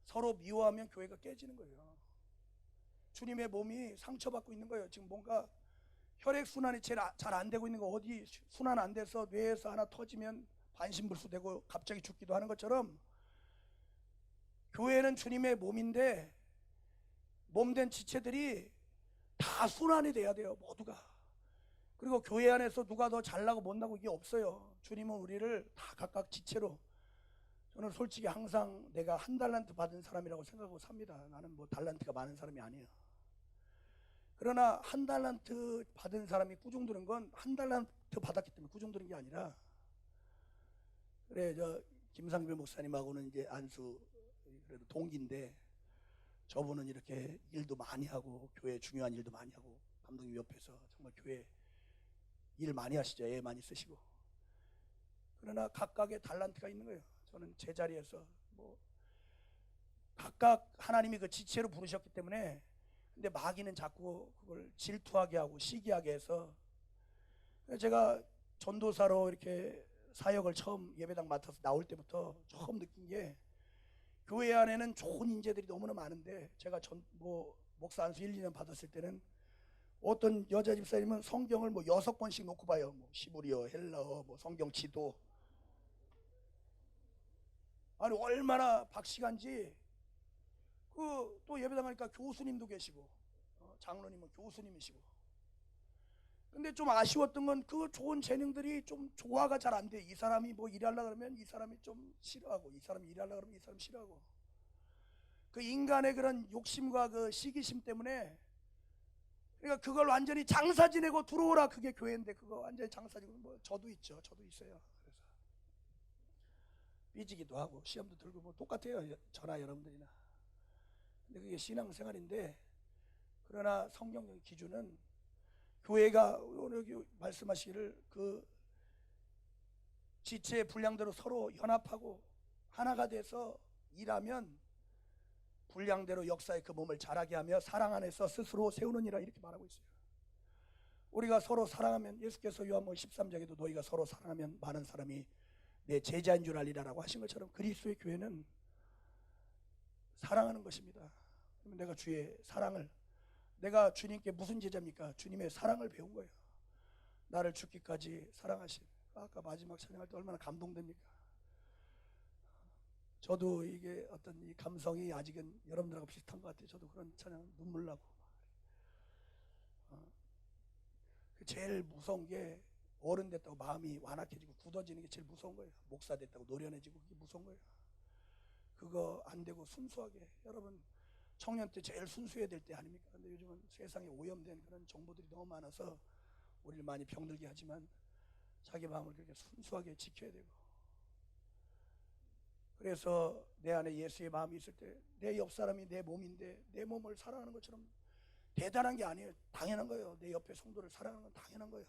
서로 미워하면 교회가 깨지는 거예요. 주님의 몸이 상처받고 있는 거예요. 지금 뭔가 혈액순환이 잘 안 되고 있는 거, 어디 순환 안 돼서 뇌에서 하나 터지면 반신불수되고 갑자기 죽기도 하는 것처럼, 교회는 주님의 몸인데 몸된 지체들이 다 순환이 돼야 돼요. 모두가. 그리고 교회 안에서 누가 더 잘나고 못나고 이게 없어요. 주님은 우리를 다 각각 지체로. 저는 솔직히 항상 내가 한 달란트 받은 사람이라고 생각하고 삽니다. 나는 뭐 달란트가 많은 사람이 아니에요. 그러나 한 달란트 받은 사람이 꾸중드는 건 한 달란트 받았기 때문에 꾸중드는 게 아니라, 그래 저 김상배 목사님하고는 이제 안수 그래도 동기인데, 저분은 이렇게 일도 많이 하고 교회 중요한 일도 많이 하고 감독님 옆에서 정말 교회 일 많이 하시죠. 애 많이 쓰시고. 그러나 각각의 달란트가 있는 거예요. 저는 제 자리에서 뭐 각각 하나님이 그 지체로 부르셨기 때문에, 근데 마귀는 자꾸 그걸 질투하게 하고 시기하게 해서, 제가 전도사로 이렇게 사역을 처음 예배당 맡아서 나올 때부터 처음 느낀 게, 교회 안에는 좋은 인재들이 너무나 많은데, 제가 목사 안수 1, 2년 받았을 때는 어떤 여자 집사님은 성경을 뭐 6권씩 놓고 봐요. 뭐 히브리어, 헬라어, 뭐 성경 지도. 아니 얼마나 박식한지. 또 예배당 가니까 교수님도 계시고, 장로님은 교수님이시고. 근데 좀 아쉬웠던 건 그 좋은 재능들이 좀 조화가 잘 안 돼. 이 사람이 뭐 일하려고 그러면 이 사람이 좀 싫어하고, 이 사람이 일하려고 그러면 이 사람이 싫어하고. 그 인간의 그런 욕심과 그 시기심 때문에, 그러니까 그걸 완전히 장사 지내고 들어오라, 그게 교회인데 그거 완전히 장사 지내고. 뭐 저도 있죠. 저도 있어요. 그래서 삐지기도 하고 시험도 들고 뭐 똑같아요. 저나 여러분들이나. 근데 그게 신앙생활인데, 그러나 성경적 기준은 교회가 오늘 여기 말씀하시기를 그 지체의 분량대로 서로 연합하고 하나가 돼서 일하면 분량대로 역사의 그 몸을 자라게 하며 사랑 안에서 스스로 세우느니라, 이렇게 말하고 있어요. 우리가 서로 사랑하면, 예수께서 요한복음 13장에도 너희가 서로 사랑하면 많은 사람이 내 제자인 줄 알리라라고 하신 것처럼 그리스도의 교회는 사랑하는 것입니다. 내가 주의 사랑을, 내가 주님께 무슨 제자입니까? 주님의 사랑을 배운 거예요. 나를 죽기까지 사랑하신. 아까 마지막 찬양할 때 얼마나 감동됩니까? 저도 이게 어떤 이 감성이 아직은 여러분들하고 비슷한 것 같아요. 저도 그런 찬양 눈물 나고. 제일 무서운 게 어른 됐다고 마음이 완악해지고 굳어지는 게 제일 무서운 거예요. 목사 됐다고 노련해지고 그게 무서운 거예요. 그거 안 되고 순수하게, 여러분 청년 때 제일 순수해야 될 때 아닙니까? 근데 요즘은 세상에 오염된 그런 정보들이 너무 많아서 우리를 많이 병들게 하지만 자기 마음을 그렇게 순수하게 지켜야 되고, 그래서 내 안에 예수의 마음이 있을 때 내 옆 사람이 내 몸인데 내 몸을 사랑하는 것처럼 대단한 게 아니에요. 당연한 거예요. 내 옆에 성도를 사랑하는 건 당연한 거예요.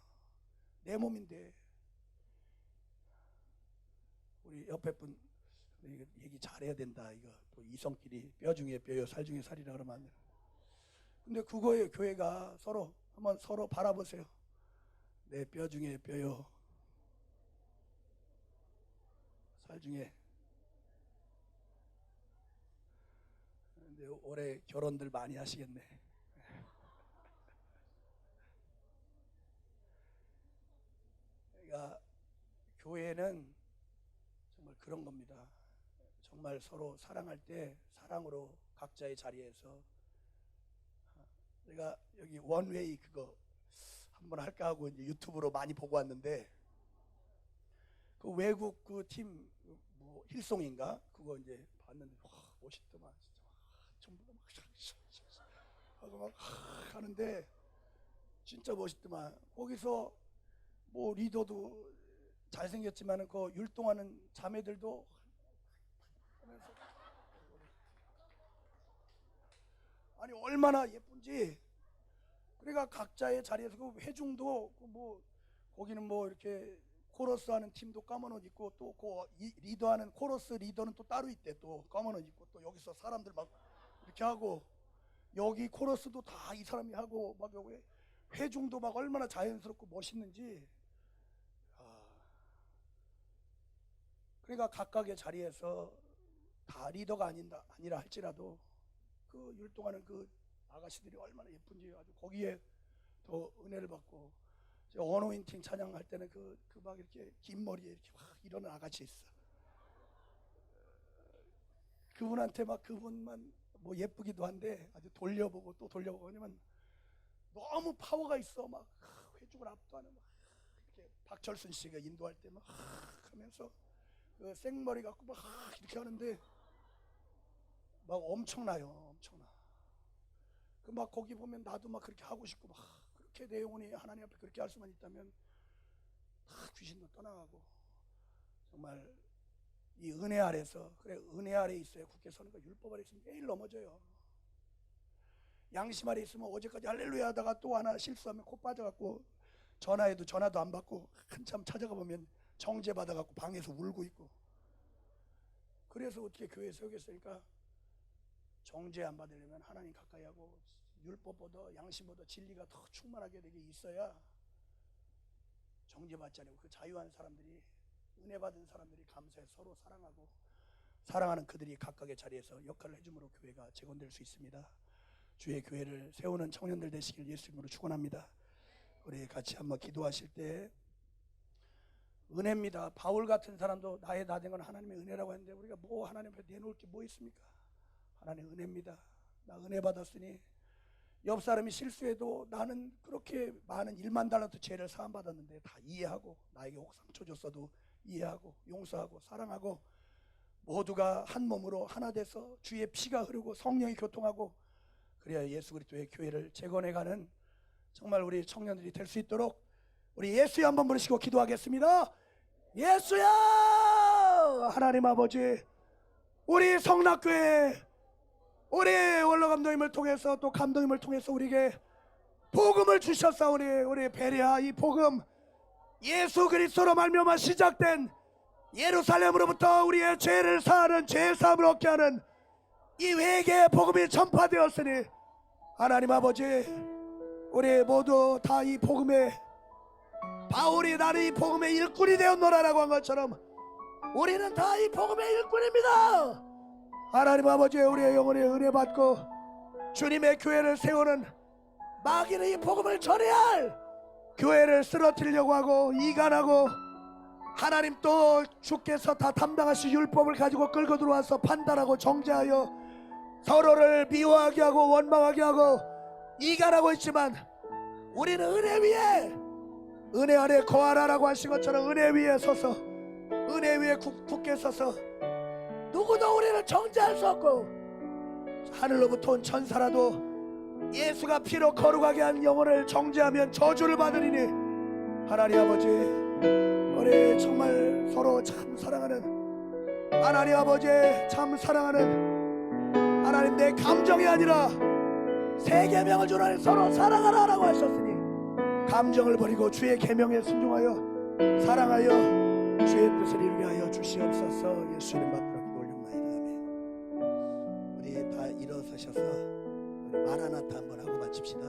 내 몸인데. 우리 옆에 분 이거 얘기 잘해야 된다. 이거 또 이성끼리 뼈 중에 뼈요 살 중에 살이라 그러면 안 돼요. 근데 그거예요. 교회가 서로 한번 서로 바라보세요. 내 뼈 중에 뼈요 살 중에. 근데 올해 결혼들 많이 하시겠네. 그러니까 교회는 정말 그런 겁니다. 정말 서로 사랑할 때 사랑으로 각자의 자리에서, 제가 여기 원웨이 그거 한번 할까 하고 이제 유튜브로 많이 보고 왔는데, 그 외국 그 팀 뭐 힐송인가 그거 이제 봤는데 와 멋있더만 진짜. 전부 다 막 하고 막 하는데 진짜 멋있더만. 거기서 뭐 리더도 잘생겼지만은 그 율동하는 자매들도 하면서 아니 얼마나 예쁜지. 그러니까 각자의 자리에서 그 회중도 뭐 거기는 뭐 이렇게 코러스 하는 팀도 까만 옷 입고, 또 그 리더하는 코러스 리더는 또 따로 있대. 또 까만 옷 입고 또 여기서 사람들 막 이렇게 하고, 여기 코러스도 다 이 사람이 하고, 막 여기 회중도 막 얼마나 자연스럽고 멋있는지. 그러니까 각각의 자리에서 다 리더가 아니라 할지라도 그 율동하는 그 아가씨들이 얼마나 예쁜지 아주 거기에 더 은혜를 받고. 어노인팅 찬양할 때는 그 막 이렇게 긴 머리에 이렇게 확 이러는 아가씨 있어. 그분한테 막 그분만 뭐 예쁘기도 한데 아주 돌려보고 또 돌려보고. 왜냐면 너무 파워가 있어. 막 회중을 압도하는 막 이렇게 박철순 씨가 인도할 때 막 하면서 그 생머리 갖고 막 이렇게 하는데 막 엄청나요. 엄청나. 그 막 거기 보면 나도 막 그렇게 하고 싶고, 막 그렇게 내 영혼이 하나님 앞에 그렇게 할 수만 있다면 다 귀신도 떠나가고. 정말 이 은혜 아래서, 그래 은혜 아래 있어야 굳게 서는 거. 율법 아래 있으면 매일 넘어져요. 양심 아래 있으면 어제까지 할렐루야 하다가 또 하나 실수하면 코 빠져갖고 전화해도 전화도 안 받고 한참 찾아가 보면 정죄 받아갖고 방에서 울고 있고. 그래서 어떻게 교회에 세우겠으니까 정죄 안 받으려면 하나님 가까이 하고 율법보다 양심보다 진리가 더 충만하게 되게 있어야 정죄받지 않고 그 자유한 사람들이, 은혜 받은 사람들이 감사해 서로 사랑하고, 사랑하는 그들이 각각의 자리에서 역할을 해줌으로 교회가 재건될 수 있습니다. 주의 교회를 세우는 청년들 되시길 예수 이름으로 축원합니다. 우리 같이 한번 기도하실 때 은혜입니다. 바울 같은 사람도 나의 나 된 건 하나님의 은혜라고 했는데 우리가 뭐 하나님 앞에 내놓을 게 뭐 있습니까? 하나님 은혜입니다. 나 은혜 받았으니 옆 사람이 실수해도 나는 그렇게 많은 1만 달러도 죄를 사함받았는데 다 이해하고, 나에게 혹 상처 줬어도 이해하고 용서하고 사랑하고, 모두가 한 몸으로 하나 돼서 주의 피가 흐르고 성령이 교통하고, 그래야 예수 그리스도의 교회를 재건해가는 정말 우리 청년들이 될 수 있도록 우리 예수야 한번 부르시고 기도하겠습니다. 예수야! 하나님 아버지, 우리 성락교회 우리 원로 감독님을 통해서 또 감독님을 통해서 우리에게 복음을 주셨사오니, 우리 베레아 이 복음 예수 그리스도로 말미암아 시작된 예루살렘으로부터 우리의 죄를 사하는 죄사함을 얻게 하는 이 회개의 복음이 전파되었으니 하나님 아버지, 우리 모두 다 이 복음의 바울이 나는 이 복음의 일꾼이 되었노라라고 한 것처럼 우리는 다 이 복음의 일꾼입니다. 하나님 아버지, 우리의 영혼에 은혜 받고 주님의 교회를 세우는 마귀는 이 복음을 전해야 할 교회를 쓰러뜨리려고 하고 이간하고, 하나님 또 주께서 다 담당하신 율법을 가지고 끌고 들어와서 판단하고 정죄하여 서로를 미워하게 하고 원망하게 하고 이간하고 있지만, 우리는 은혜 위에, 은혜 아래 거하라라고 하신 것처럼 은혜 위에 서서, 은혜 위에 굳게 서서 누구도 우리를 정죄할 수 없고, 하늘로부터 온 천사라도 예수가 피로 거룩하게 한 영혼을 정죄하면 저주를 받으리니, 하나님 아버지, 우리 정말 서로 참 사랑하는 하나님 아버지, 참 사랑하는 하나님, 내 감정이 아니라 새 계명을 주는 서로 사랑하라라고 하셨으니 감정을 버리고 주의 계명에 순종하여 사랑하여 주의 뜻을 이루게 하여 주시옵소서. 예수 이름 받들어 기도 올려옵나이다. 아멘. 우리 다 일어서셔서 우리 마라나타 한번 하고 마칩시다.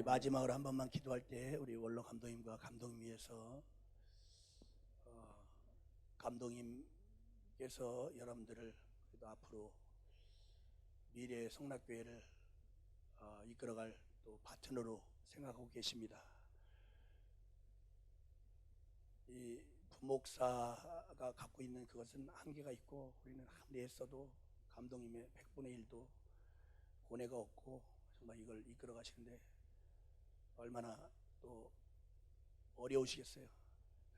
우리 마지막으로 한 번만 기도할 때 우리 원로 감독님과 감독님 위해서 감독님께서 여러분들을 그래도 앞으로 미래의 성락교회를 이끌어갈 또 파트너로 생각하고 계십니다. 이 부목사가 갖고 있는 그것은 한계가 있고 우리는 아무리 애써도 감독님의 100분의 1도 고뇌가 없고 정말 이걸 이끌어 가시는데 얼마나 또 어려우시겠어요.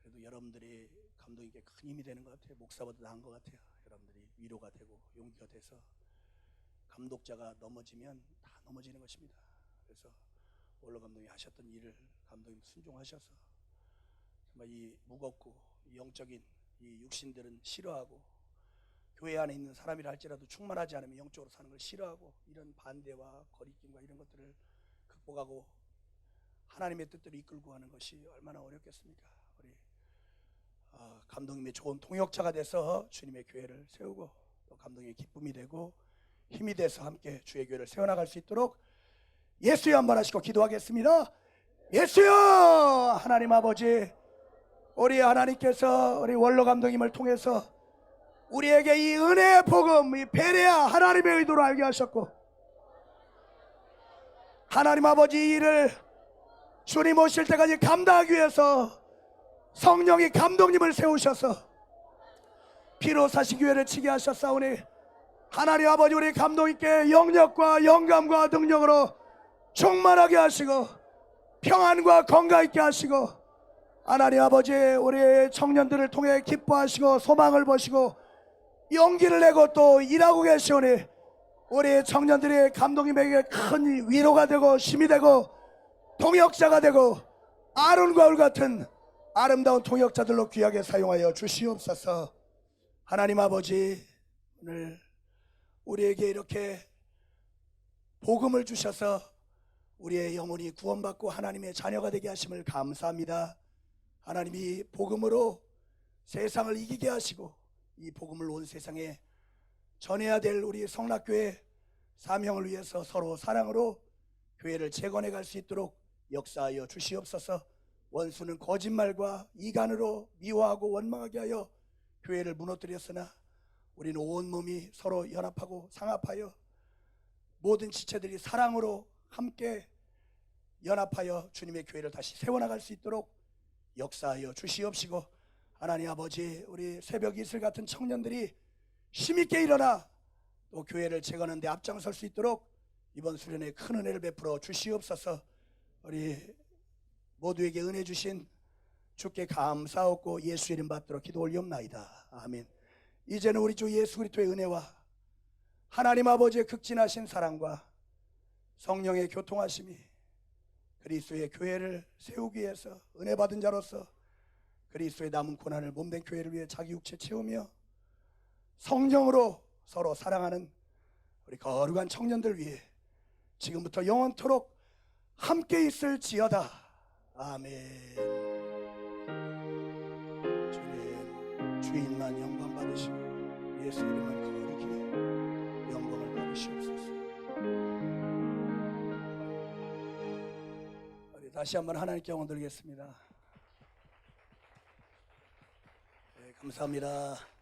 그래도 여러분들이 감독님께 큰 힘이 되는 것 같아요. 목사보다 나은 것 같아요. 여러분들이 위로가 되고 용기가 돼서 감독자가 넘어지면 다 넘어지는 것입니다. 그래서 원로 감독이 하셨던 일을 감독님 순종하셔서 정말 이 무겁고 영적인 이 육신들은 싫어하고 교회 안에 있는 사람이라 할지라도 충만하지 않으면 영적으로 사는 걸 싫어하고 이런 반대와 거리낌과 이런 것들을 극복하고 하나님의 뜻대로 이끌고 가는 것이 얼마나 어렵겠습니까? 우리 감독님의 좋은 통역자가 돼서 주님의 교회를 세우고 또 감독님의 기쁨이 되고 힘이 돼서 함께 주의 교회를 세워나갈 수 있도록 예수여 한번 하시고 기도하겠습니다. 예수여! 하나님 아버지, 우리 하나님께서 우리 원로 감독님을 통해서 우리에게 이 은혜의 복음, 이 베레아 하나님의 의도로 알게 하셨고 하나님 아버지 이 일을 주님 오실 때까지 감당하기 위해서 성령이 감독님을 세우셔서 피로 사신 교회를 치게 하셨사오니 하나님 아버지 우리 감독님께 영력과 영감과 능력으로 충만하게 하시고 평안과 건강 있게 하시고 하나님 아버지 우리 청년들을 통해 기뻐하시고 소망을 보시고 용기를 내고 또 일하고 계시오니 우리 청년들이 감독님에게 큰 위로가 되고 힘이 되고 통역자가 되고 아론과 울 같은 아름다운 통역자들로 귀하게 사용하여 주시옵소서. 하나님 아버지 오늘 우리에게 이렇게 복음을 주셔서 우리의 영혼이 구원받고 하나님의 자녀가 되게 하심을 감사합니다. 하나님이 복음으로 세상을 이기게 하시고 이 복음을 온 세상에 전해야 될 우리 성락교회 사명을 위해서 서로 사랑으로 교회를 재건해 갈 수 있도록 역사하여 주시옵소서. 원수는 거짓말과 이간으로 미워하고 원망하게 하여 교회를 무너뜨렸으나 우리는 온몸이 서로 연합하고 상합하여 모든 지체들이 사랑으로 함께 연합하여 주님의 교회를 다시 세워나갈 수 있도록 역사하여 주시옵시고 하나님 아버지 우리 새벽 이슬 같은 청년들이 힘있게 일어나 또 교회를 재건하는 데 앞장설 수 있도록 이번 수련회 큰 은혜를 베풀어 주시옵소서. 우리 모두에게 은혜 주신 주께 감사하고 예수 이름 받들어 기도 올리옵나이다. 아멘. 이제는 우리 주 예수 그리스도의 은혜와 하나님 아버지의 극진하신 사랑과 성령의 교통하심이 그리스도의 교회를 세우기 위해서 은혜 받은 자로서 그리스도의 남은 고난을 몸된 교회를 위해 자기 육체 채우며 성령으로 서로 사랑하는 우리 거룩한 청년들 위해 지금부터 영원토록 함께 있을지어다. 아멘. 주님 주인만 영광 받으시고 예수 이름만 거룩히 영광을 받으시옵소서. 우리 다시 한번 하나님께 영광 드리겠습니다. 네, 감사합니다.